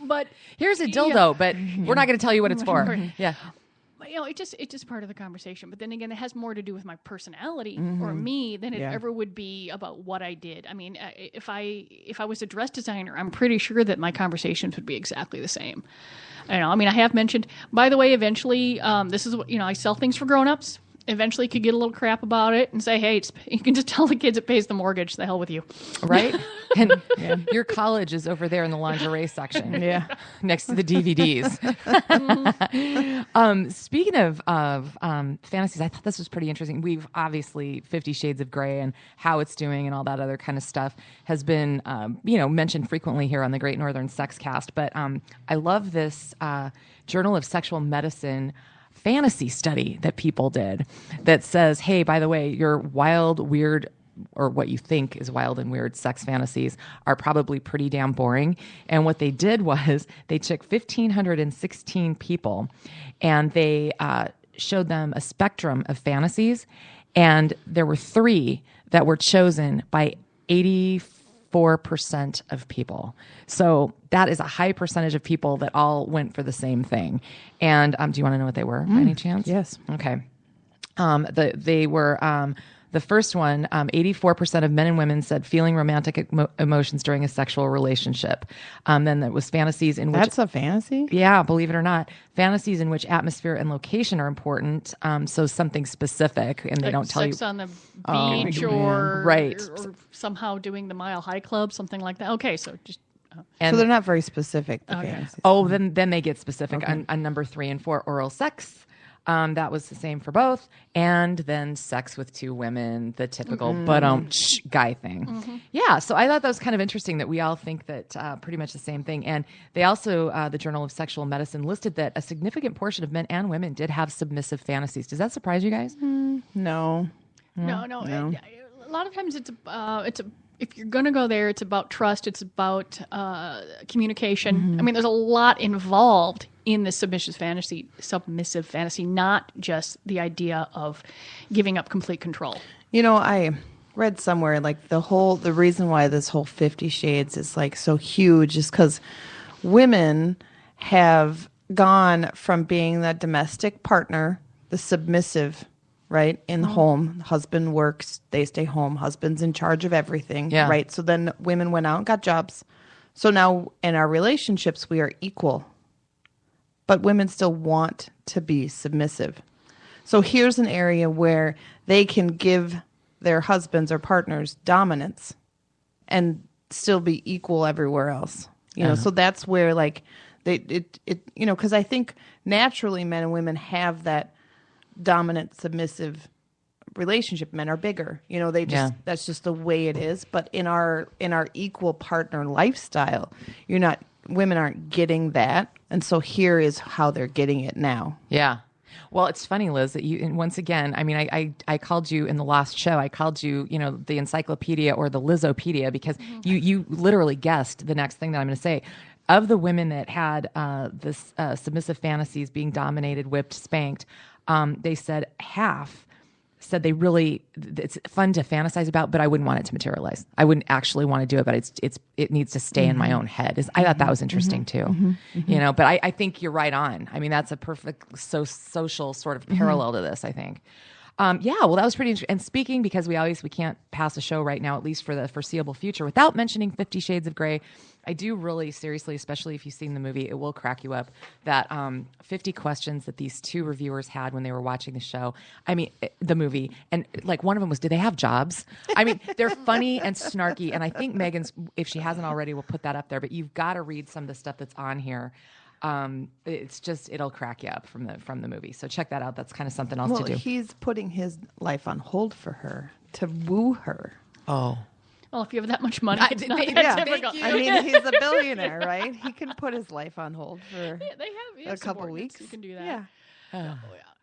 Speaker 2: But
Speaker 1: here's a dildo, but we're not going to tell you what it's for. Yeah.
Speaker 2: But, it's just part of the conversation. But then again, it has more to do with my personality or me than it ever would be about what I did. If I was a dress designer, I'm pretty sure that my conversations would be exactly the same. I have mentioned, by the way, eventually, this is what, I sell things for grown-ups. eventually could get a little crap about it and say, hey, you can just tell the kids it pays the mortgage. The hell with you.
Speaker 1: Right? And your college is over there in the lingerie section. Next to the DVDs. Speaking of fantasies, I thought this was pretty interesting. We've obviously 50 Shades of Grey and how it's doing and all that other kind of stuff has been, mentioned frequently here on the Gr8 Nrthrn Sexcast. But I love this Journal of Sexual Medicine fantasy study that people did that says, hey, by the way, your wild, weird, or what you think is wild and weird sex fantasies are probably pretty damn boring. And what they did was they took 1,516 people and they showed them a spectrum of fantasies. And there were 3 that were chosen by 84% of people. So that is a high percentage of people that all went for the same thing. And do you want to know what they were by any chance?
Speaker 3: Yes.
Speaker 1: Okay. They were the first one, 84% of men and women said feeling romantic emotions during a sexual relationship. Then there was fantasies in which...
Speaker 3: That's a fantasy?
Speaker 1: Yeah, believe it or not. Fantasies in which atmosphere and location are important. So something specific, and they don't tell you...
Speaker 2: Sex on the beach or,
Speaker 1: right.
Speaker 2: or somehow doing the Mile High Club, something like that. Okay, so just...
Speaker 3: so they're not very specific, the fantasies.
Speaker 1: Oh, then they get specific. Okay. On number 3 and 4, oral sex. That was the same for both. And then sex with 2 women, the typical guy thing. Yeah, so I thought that was kind of interesting that we all think that pretty much the same thing. And they also, the Journal of Sexual Medicine, listed that a significant portion of men and women did have submissive fantasies. Does that surprise you guys?
Speaker 3: No.
Speaker 2: No. A lot of times it's if you're going to go there, it's about trust. It's about communication. I mean, there's a lot involved in the submissive fantasy, not just the idea of giving up complete control.
Speaker 3: I read somewhere like the reason why this whole 50 Shades is like so huge is because women have gone from being the domestic partner, the submissive, right, in the home. Husband works, they stay home. Husband's in charge of everything, right? So then women went out and got jobs. So now in our relationships, we are equal. But women still want to be submissive. So here's an area where they can give their husbands or partners dominance and still be equal everywhere else. So that's where like because I think naturally men and women have that dominant submissive relationship. Men are bigger. That's just the way it is. But in our equal partner lifestyle, women aren't getting that. And so here is how they're getting it now.
Speaker 1: Yeah. Well, it's funny, Liz, that you, and once again, I mean, I called you in the last show, I called you, the encyclopedia or the Lizopedia because you literally guessed the next thing that I'm going to say. Of the women that had this submissive fantasies, being dominated, whipped, spanked, they said half said it's fun to fantasize about, but I wouldn't want it to materialize. I wouldn't actually want to do it, but it needs to stay in my own head. I thought that was interesting too, but I think you're right on. I mean, that's a perfect social sort of parallel to this, I think. Well, that was pretty interesting. And speaking, because we can't pass a show right now, at least for the foreseeable future, without mentioning 50 Shades of Grey. I do really seriously, especially if you've seen the movie, it will crack you up, that 50 questions that these 2 reviewers had when they were watching the show. I mean, the movie. And like one of them was, do they have jobs? I mean, they're funny and snarky. And I think Megan's, if she hasn't already, will put that up there. But you've got to read some of the stuff that's on here. It's just, it'll crack you up from the movie. So check that out. That's kind of something else to do.
Speaker 3: He's putting his life on hold for her to woo her.
Speaker 1: Oh.
Speaker 2: Well, if you have that much money, it's not that difficult.
Speaker 3: I mean, he's a billionaire, right? He can put his life on hold for
Speaker 2: they have
Speaker 3: a couple weeks.
Speaker 2: You can do that.
Speaker 3: Yeah.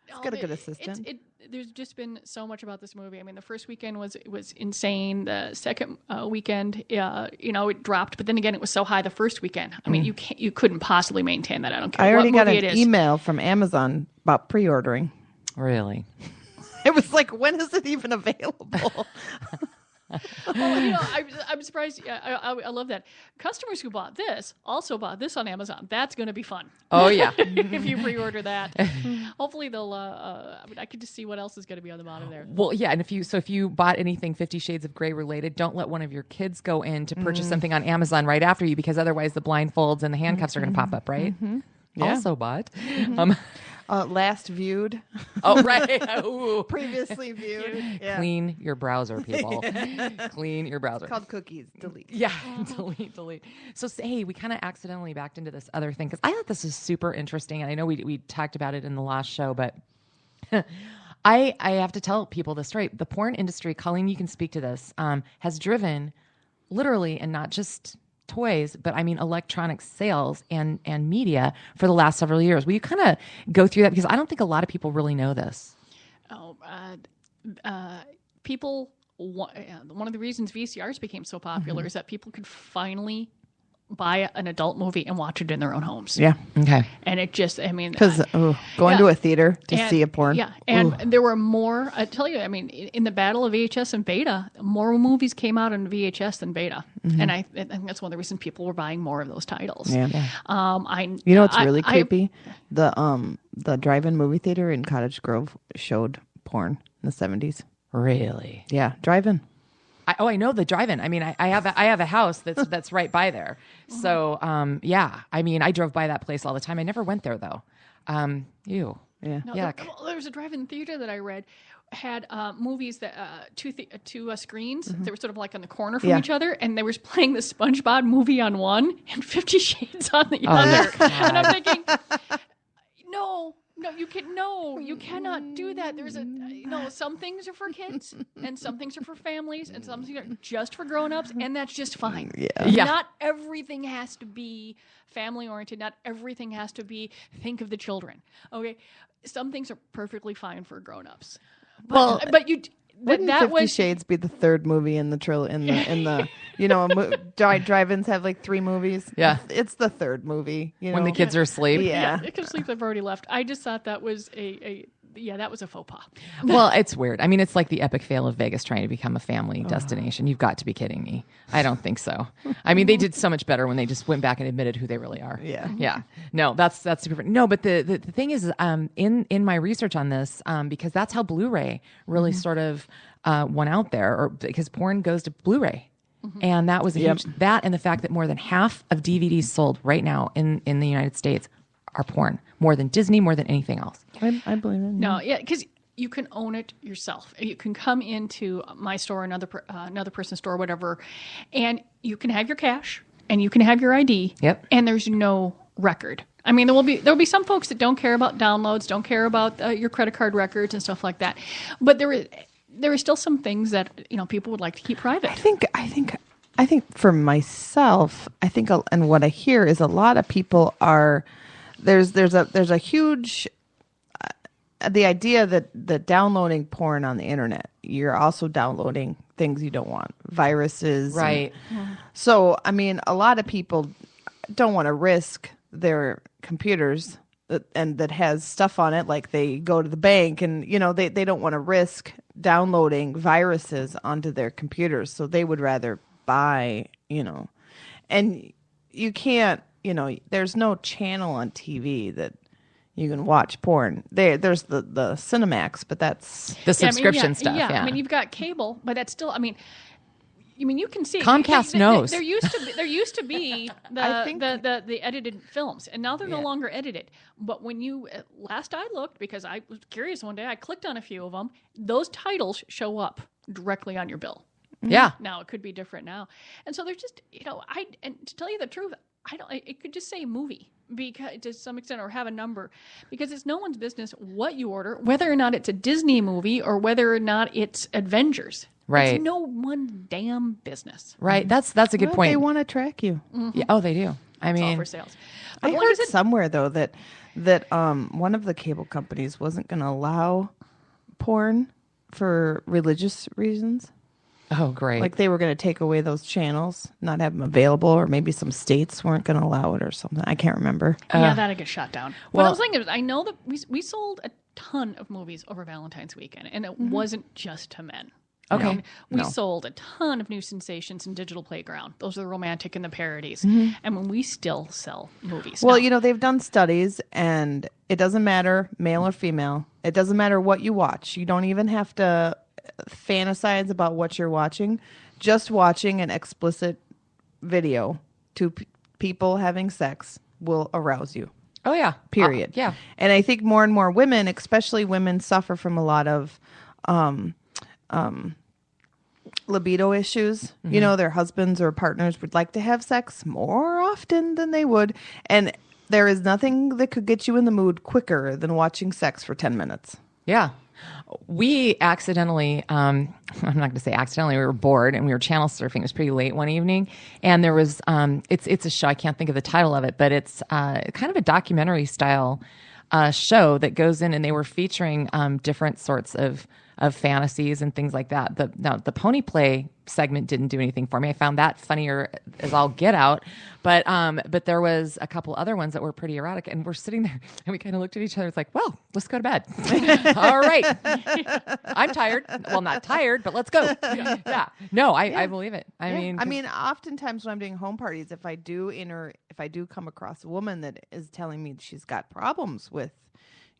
Speaker 3: He's got a good assistant.
Speaker 2: There's just been so much about this movie. I mean, the first weekend was insane. The second weekend, it dropped. But then again, it was so high the first weekend. I mean, you couldn't possibly maintain that. I don't care.
Speaker 3: I already got
Speaker 2: an
Speaker 3: email from Amazon about pre-ordering.
Speaker 1: Really?
Speaker 3: It was like, when is it even available?
Speaker 2: I'm surprised. I love that. Customers who bought this also bought this on Amazon. That's going to be fun.
Speaker 1: Oh, yeah.
Speaker 2: If you pre-order that. Hopefully they'll, I could just see what else is going to be on the bottom there.
Speaker 1: Well, yeah. And if you bought anything 50 Shades of Grey related, don't let one of your kids go in to purchase something on Amazon right after you, because otherwise the blindfolds and the handcuffs are going to pop up, right?
Speaker 3: Yeah.
Speaker 1: Also bought.
Speaker 3: Last viewed.
Speaker 1: Oh, right. Ooh.
Speaker 3: Previously viewed. Yeah.
Speaker 1: Clean your browser, people. Clean your browser.
Speaker 3: It's called cookies. Delete.
Speaker 1: Yeah, delete. So, hey, we kind of accidentally backed into this other thing because I thought this was super interesting, and I know we talked about it in the last show, but I have to tell people this story. The porn industry, Colleen, you can speak to this, has driven literally, and not just toys, but I mean electronic sales and media for the last several years. Will you kind of go through that? Because I don't think a lot of people really know this.
Speaker 2: People, one of the reasons VCRs became so popular is that people could finally buy an adult movie and watch it in their own homes.
Speaker 3: Yeah.
Speaker 1: Okay.
Speaker 2: And it just, I mean,
Speaker 3: because going to a theater to see a porn.
Speaker 2: Yeah. And there were more, I tell you, I mean, in the battle of VHS and beta, more movies came out on VHS than beta. And I think that's one of the reasons people were buying more of those titles.
Speaker 3: Yeah.
Speaker 2: You
Speaker 3: know what's really creepy? The drive-in movie theater in Cottage Grove showed porn in the 70s.
Speaker 1: Really?
Speaker 3: Yeah. Drive-in.
Speaker 1: I know the drive-in. I mean, I have a house that's right by there. So, yeah. I mean, I drove by that place all the time. I never went there though. Ew.
Speaker 3: Yeah.
Speaker 2: No,
Speaker 1: Yuck.
Speaker 2: there was a drive-in theater that I read had movies that two screens. They were sort of like on the corner from each other, and they were playing the SpongeBob movie on one and 50 Shades on the other. And I'm thinking, no, you cannot do that. There's some things are for kids and some things are for families and some things are just for grown-ups, and that's just fine.
Speaker 1: Yeah.
Speaker 2: Not everything has to be family oriented. Not everything has to be think of the children. Okay. Some things are perfectly fine for grown-ups. But you
Speaker 3: Wouldn't
Speaker 2: that
Speaker 3: 50
Speaker 2: was
Speaker 3: Shades be the third movie in the drive-ins have like 3 movies.
Speaker 1: Yeah,
Speaker 3: it's the third movie.
Speaker 1: When the kids are asleep.
Speaker 3: Yeah,
Speaker 2: the kids sleep. They've already left. I just thought that was that was a faux pas.
Speaker 1: Well, it's weird. I mean, it's like the epic fail of Vegas trying to become a family destination. You've got to be kidding me. I don't think so. I mean, they did so much better when they just went back and admitted who they really are. Yeah. No, that's super. No, but the thing is, in my research on this, because that's how Blu-ray really sort of went out there, or because porn goes to Blu-ray. And that was a huge, that and the fact that more than half of DVDs sold right now in the United States are porn, more than Disney, more than anything else.
Speaker 3: I believe it.
Speaker 2: No, because you can own it yourself. You can come into my store, another person's store, whatever, and you can have your cash and you can have your ID.
Speaker 1: Yep.
Speaker 2: And there's no record. I mean, there'll be some folks that don't care about downloads, don't care about your credit card records and stuff like that. But there are still some things that people would like to keep private.
Speaker 3: I think for myself, and what I hear is a lot of people are there's a huge the idea that downloading porn on the internet, you're also downloading things you don't want, viruses,
Speaker 1: right?
Speaker 3: So I mean, a lot of people don't want to risk their computers that has stuff on it, like they go to the bank and they don't want to risk downloading viruses onto their computers, so they would rather buy, and you can't, there's no channel on TV that you can watch porn. There's the Cinemax, but that's
Speaker 1: the subscription stuff. Yeah,
Speaker 2: I mean, you've got cable, but that's still, I mean, you can see
Speaker 1: Comcast knows.
Speaker 2: There used to be the edited films, and now they're no longer edited. But when last I looked, because I was curious one day, I clicked on a few of them. Those titles show up directly on your bill.
Speaker 1: Yeah.
Speaker 2: Now it could be different now, and so there's just and to tell you the truth, it could just say movie because to some extent, or have a number, because it's no one's business what you order, whether or not it's a Disney movie or whether or not it's Avengers.
Speaker 1: Right.
Speaker 2: It's no one damn business.
Speaker 1: Right. That's a good point.
Speaker 3: They want to track you.
Speaker 1: Yeah. Oh, they do. I mean,
Speaker 2: it's all for sales.
Speaker 3: I heard somewhere though that one of the cable companies wasn't going to allow porn for religious reasons.
Speaker 1: Oh, great.
Speaker 3: Like they were going to take away those channels, not have them available, or maybe some states weren't going to allow it or something. I can't remember.
Speaker 2: That'd get shut down. What I was thinking is, I know that we sold a ton of movies over Valentine's weekend, and it wasn't just to men.
Speaker 1: Okay.
Speaker 2: We sold a ton of new sensations in Digital Playground. Those are the romantic and the parodies. And when we still sell movies.
Speaker 3: Well, they've done studies, and it doesn't matter, male or female. It doesn't matter what you watch. You don't even have to fantasize about what you're watching. Just watching an explicit video to people having sex will arouse you.
Speaker 1: Oh, yeah.
Speaker 3: Period.
Speaker 1: Yeah.
Speaker 3: And I think more and more women, especially women, suffer from a lot of libido issues. You know, their husbands or partners would like to have sex more often than they would. And there is nothing that could get you in the mood quicker than watching sex for 10 minutes.
Speaker 1: Yeah. We accidentally, I'm not going to say accidentally, we were bored and we were channel surfing. It was pretty late one evening. And there was, it's a show, I can't think of the title of it, but it's kind of a documentary style show that goes in, and they were featuring different sorts of fantasies and things like that. The pony play segment didn't do anything for me. I found that funnier as all get out. But there was a couple other ones that were pretty erotic, and we're sitting there and we kind of looked at each other. It's like, well, let's go to bed. All right. I'm tired. Well, not tired, but let's go. Yeah. No, I believe it. I mean,
Speaker 3: oftentimes when I'm doing home parties, if I do come across a woman that is telling me she's got problems with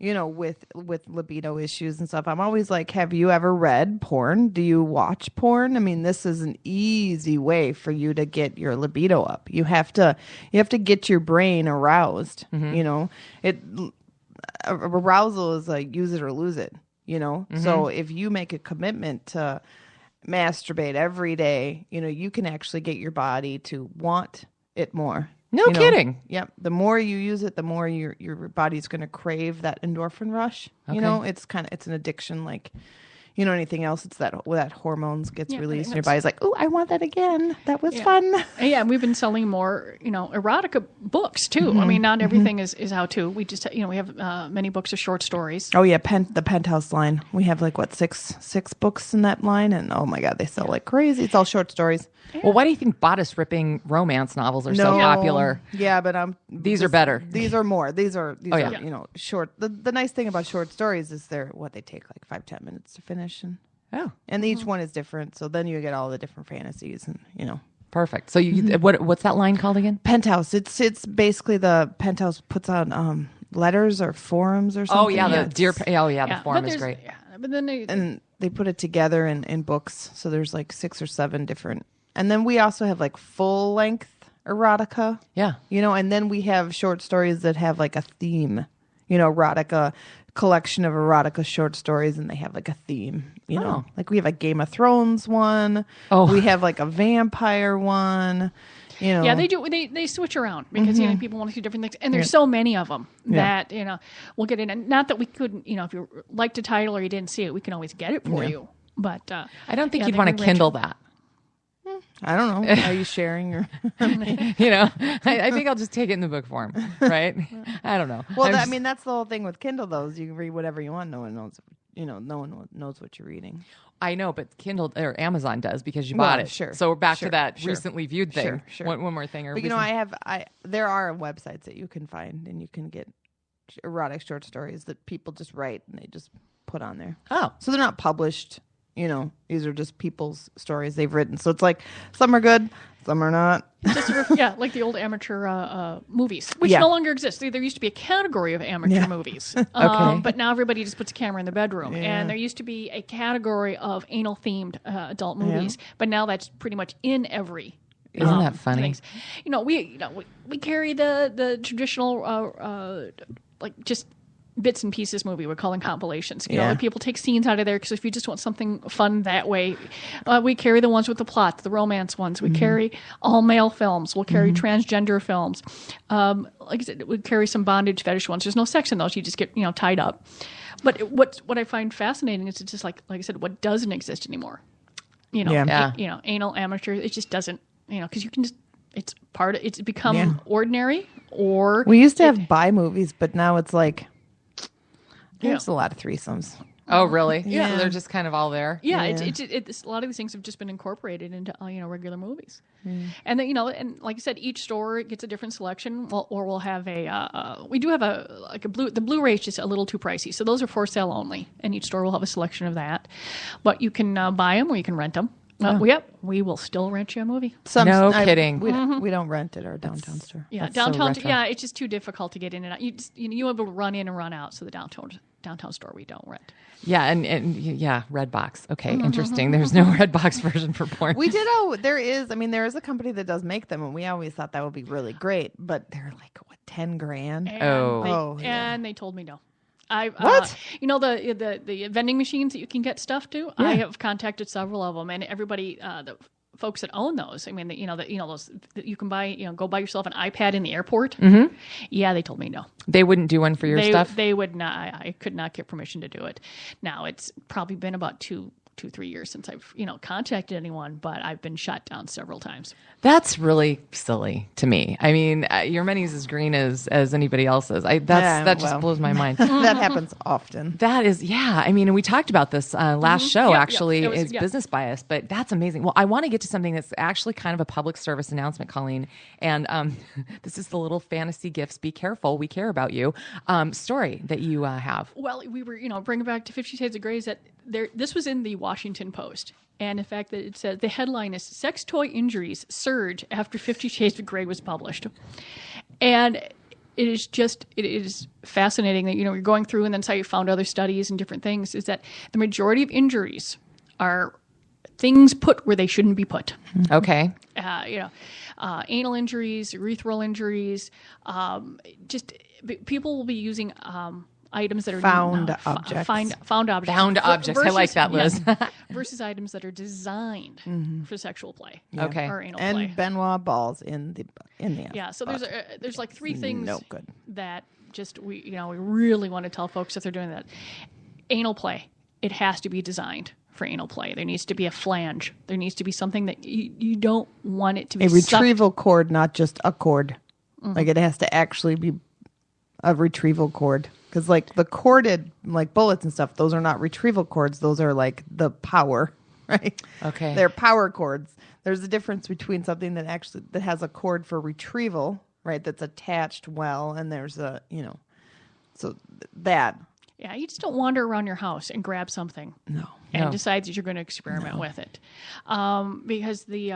Speaker 3: libido issues and stuff, I'm always like, have you ever read porn? Do you watch porn? I mean, this is an easy way for you to get your libido up. You have to get your brain aroused. Arousal is like use it or lose it, So if you make a commitment to masturbate every day, you can actually get your body to want it more.
Speaker 1: No kidding.
Speaker 3: Yep. The more you use it, the more your body's going to crave that endorphin rush.
Speaker 1: Okay.
Speaker 3: It's an addiction like, anything else. It's that hormones gets released and your body's like, oh, I want that again. That was fun.
Speaker 2: Yeah. We've been selling more, erotica books too. I mean, not everything is how to. We just, we have many books of short stories.
Speaker 3: Oh yeah. The Penthouse line. We have like six books in that line, and oh my God, they sell like crazy. It's all short stories.
Speaker 1: Yeah. Well, why do you think bodice ripping romance novels are so popular?
Speaker 3: Yeah, but
Speaker 1: these are better.
Speaker 3: These are more. These are short. The nice thing about short stories is they take like 5-10 minutes to finish, and each one is different. So then you get all the different fantasies, and
Speaker 1: Perfect. So what's that line called again?
Speaker 3: Penthouse. It's basically the Penthouse puts out letters or forums or something.
Speaker 1: Oh yeah, the forum is great.
Speaker 2: Yeah, but then
Speaker 3: they put it together in books. So there's like 6 or 7 different. And then we also have like full length erotica. Yeah. And then we have short stories that have like a theme, erotica, collection of erotica short stories, and they have like a theme, like we have a Game of Thrones one. Oh, we have like a vampire one.
Speaker 2: Yeah, they do. They switch around because people want to see different things, and there's so many of them that we'll get in. And not that we couldn't, if you liked a title or you didn't see it, we can always get it for you. But
Speaker 1: I don't think you'd want to Kindle that.
Speaker 3: I don't know. Are you sharing? Or
Speaker 2: I
Speaker 1: think I'll just take it in the book form, right? I don't know.
Speaker 3: Well, that's the whole thing with Kindle, though. Is you can read whatever you want. No one knows. No one knows what you're reading.
Speaker 1: I know, but Kindle or Amazon does because you bought it.
Speaker 3: Sure.
Speaker 1: So we're back to that recently viewed thing.
Speaker 3: Sure.
Speaker 1: One more thing.
Speaker 3: But there are websites that you can find, and you can get erotic short stories that people just write and they just put on there.
Speaker 1: Oh,
Speaker 3: so they're not published. These are just people's stories they've written. So it's like some are good, some are not.
Speaker 2: Like the old amateur movies, which no longer exist. There used to be a category of amateur movies, but now everybody just puts a camera in the bedroom. And there used to be a category of anal-themed adult movies, but now that's pretty much in every.
Speaker 1: Isn't that funny?
Speaker 2: Things. We carry the traditional just bits and pieces movie. We're calling compilations. People take scenes out of there because if you just want something fun that way, we carry the ones with the plot, the romance ones. We carry all male films. We'll carry transgender films. Like I said, we carry some bondage fetish ones. There's no sex in those. You just get tied up. But what I find fascinating is it's just like I said, what doesn't exist anymore. Anal amateur. It just doesn't. Because you can just. It's become ordinary. Or
Speaker 3: we used to have bi movies, but now it's like. There's a lot of threesomes.
Speaker 1: Oh, really? Yeah. So they're just kind of all there?
Speaker 2: Yeah. It's a lot of these things have just been incorporated into, regular movies. And then, and like I said, each store gets a different selection. Or we'll have we do have the Blu-ray is just a little too pricey. So those are for sale only. And each store will have a selection of that. But you can buy them or you can rent them. Yep, we will still rent you a movie.
Speaker 1: No kidding.
Speaker 3: We don't rent at our downtown store.
Speaker 2: Yeah,
Speaker 1: That's
Speaker 2: downtown.
Speaker 1: so retro.
Speaker 2: Yeah, it's just too difficult to get in and out. You're able to run in and run out. So the downtown store we don't rent.
Speaker 1: Yeah, and Redbox. Okay, interesting. There's no Redbox version for porn.
Speaker 3: We did. There is a company that does make them, and we always thought that would be really great. But they're like what, $10,000?
Speaker 2: And they told me no.
Speaker 3: What?
Speaker 2: The vending machines that you can get stuff to. Yeah. I have contacted several of them, and everybody, the folks that own those. I mean, those that you can buy. Go buy yourself an iPad in the airport. Mm-hmm. Yeah, they told me no.
Speaker 1: They wouldn't do one for your stuff.
Speaker 2: They would not. I could not get permission to do it. Now it's probably been about 2-3 years since I've contacted anyone, but I've been shot down several times.
Speaker 1: That's really silly to me. I mean, your money's as green as anybody else's. That just blows my mind.
Speaker 3: That happens often.
Speaker 1: That is, yeah. I mean, and we talked about this last show, actually, is business bias, but that's amazing. Well, I want to get to something that's actually kind of a public service announcement, Colleen. And this is the little fantasy gifts. Be careful. We care about you. Story that you have.
Speaker 2: Well, we were, bringing back to 50 Shades of Grey, that this was in the Washington Post. And in fact, it said the headline is "Sex Toy Injuries Surge After 50 Shades of Grey Was Published." And it is fascinating that, you're going through, and that's how you found other studies and different things, is that the majority of injuries are things put where they shouldn't be put.
Speaker 1: Okay.
Speaker 2: Anal injuries, urethral injuries, just people will be using items that are
Speaker 3: found objects.
Speaker 2: Found objects.
Speaker 1: Found objects. I like that, Liz.
Speaker 2: Versus items that are designed for sexual play.
Speaker 3: Yeah.
Speaker 1: Okay.
Speaker 2: Or anal
Speaker 3: and
Speaker 2: play.
Speaker 3: Benoit balls in the
Speaker 2: Yeah. So there's like three things
Speaker 3: no good.
Speaker 2: that just we really want to tell folks if they're doing that. Anal play. It has to be designed for anal play. There needs to be a flange. There needs to be something that you don't want it to be
Speaker 3: a retrieval cord, not just a cord.
Speaker 2: Mm-hmm.
Speaker 3: Like it has to actually be a retrieval cord. Because like the corded, like bullets and stuff, those are not retrieval cords. Those are like the power, right?
Speaker 1: Okay.
Speaker 3: They're power cords. There's a difference between something that has a cord for retrieval, right? That's attached well, and there's so that.
Speaker 2: Yeah, you just don't wander around your house and grab something.
Speaker 3: No.
Speaker 2: And decide that you're going to experiment with it. Because the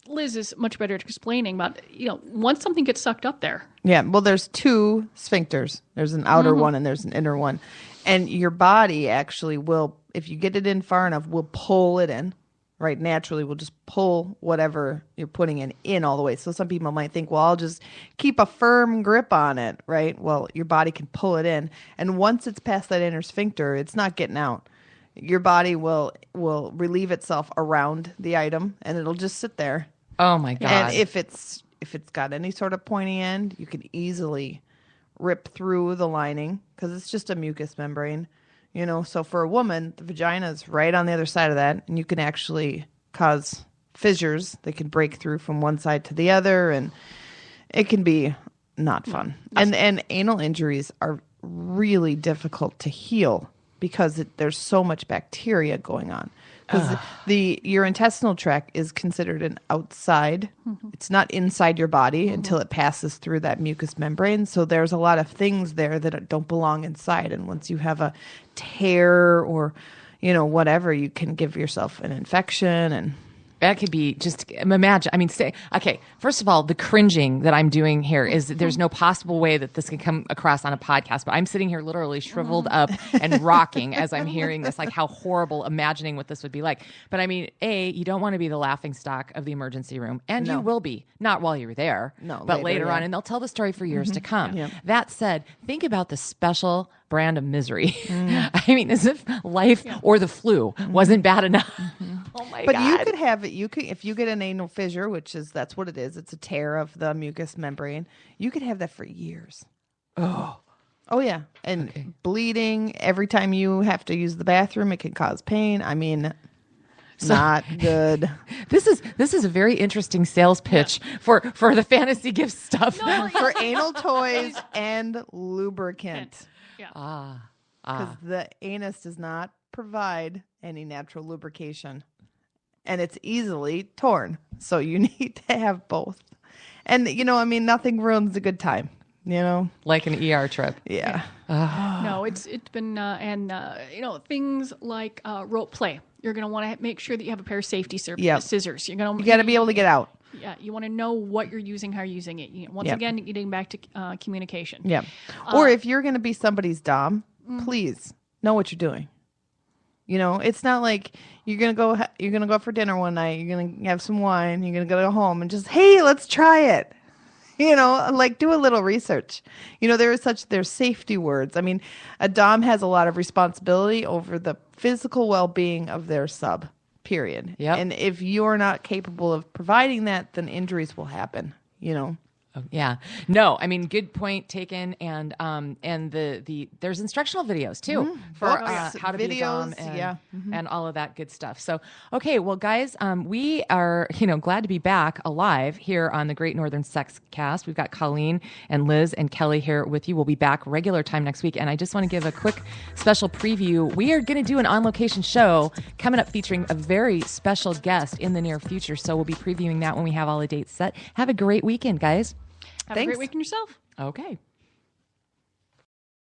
Speaker 2: Liz is much better at explaining about, once something gets sucked up there.
Speaker 3: Yeah, well, there's two sphincters. There's an outer one and there's an inner one. And your body actually will, if you get it in far enough, will pull it in, right? Naturally, will just pull whatever you're putting in all the way. So some people might think, well, I'll just keep a firm grip on it, right? Well, your body can pull it in. And once it's past that inner sphincter, it's not getting out. Your body will relieve itself around the item, and it'll just sit there.
Speaker 1: Oh my God!
Speaker 3: And if it's got any sort of pointy end, you can easily rip through the lining because it's just a mucous membrane, So for a woman, the vagina is right on the other side of that, and you can actually cause fissures. They can break through from one side to the other, and it can be not fun. And anal injuries are really difficult to heal because there's so much bacteria going on. Because your intestinal tract is considered an outside. Mm-hmm. It's not inside your body until it passes through that mucous membrane. So there's a lot of things there that don't belong inside. And once you have a tear or, whatever, you can give yourself an infection. And
Speaker 1: that could be just imagine. I mean, okay. First of all, the cringing that I'm doing here is that there's no possible way that this can come across on a podcast. But I'm sitting here literally shriveled up and rocking as I'm hearing this, like how horrible imagining what this would be like. But I mean, you don't want to be the laughing stock of the emergency room, and you will be not while you're there, but later on, and they'll tell the story for years to come. Yeah. That said, think about the special brand of misery. I mean, as if life or the flu wasn't bad enough. Oh my God.
Speaker 3: But you could have it. You could, if you get an anal fissure, that's what it is. It's a tear of the mucous membrane. You could have that for years. Oh yeah. And bleeding every time you have to use the bathroom, it can cause pain. I mean, not good.
Speaker 1: This is a very interesting sales pitch for the fantasy gift stuff.
Speaker 3: For anal toys and lubricant.
Speaker 2: Yeah.
Speaker 3: Because the anus does not provide any natural lubrication. And it's easily torn. So you need to have both. And, nothing ruins a good time,
Speaker 1: Like an ER trip.
Speaker 3: Yeah.
Speaker 2: No, it's been, things like rope play. You're going to want to make sure that you have a pair of safety
Speaker 3: Yep.
Speaker 2: scissors.
Speaker 3: You got to be able to get out.
Speaker 2: Yeah, you want to know what you're using, how you're using it. Once again, getting back to communication.
Speaker 3: Yeah. Or if you're going to be somebody's dom, please know what you're doing. You know, it's not like you're going to go out for dinner one night, you're going to have some wine, you're going to go home and just, hey, let's try it. You know, like do a little research. You know, there's safety words. I mean, a dom has a lot of responsibility over the physical well-being of their sub. Period.
Speaker 1: Yep.
Speaker 3: And if you're not capable of providing that, then injuries will happen, you know.
Speaker 1: Yeah. No, I mean, good point taken. And the there's instructional videos too for how to be a dom and all of that good stuff. So, okay. Well, guys, we are, glad to be back alive here on the Gr8 Nrthrn Sexcast. We've got Colleen and Liz and Kelly here with you. We'll be back regular time next week. And I just want to give a quick special preview. We are going to do an on-location show coming up featuring a very special guest in the near future. So we'll be previewing that when we have all the dates set. Have a great weekend, guys.
Speaker 2: Have a great weekend yourself.
Speaker 1: Okay.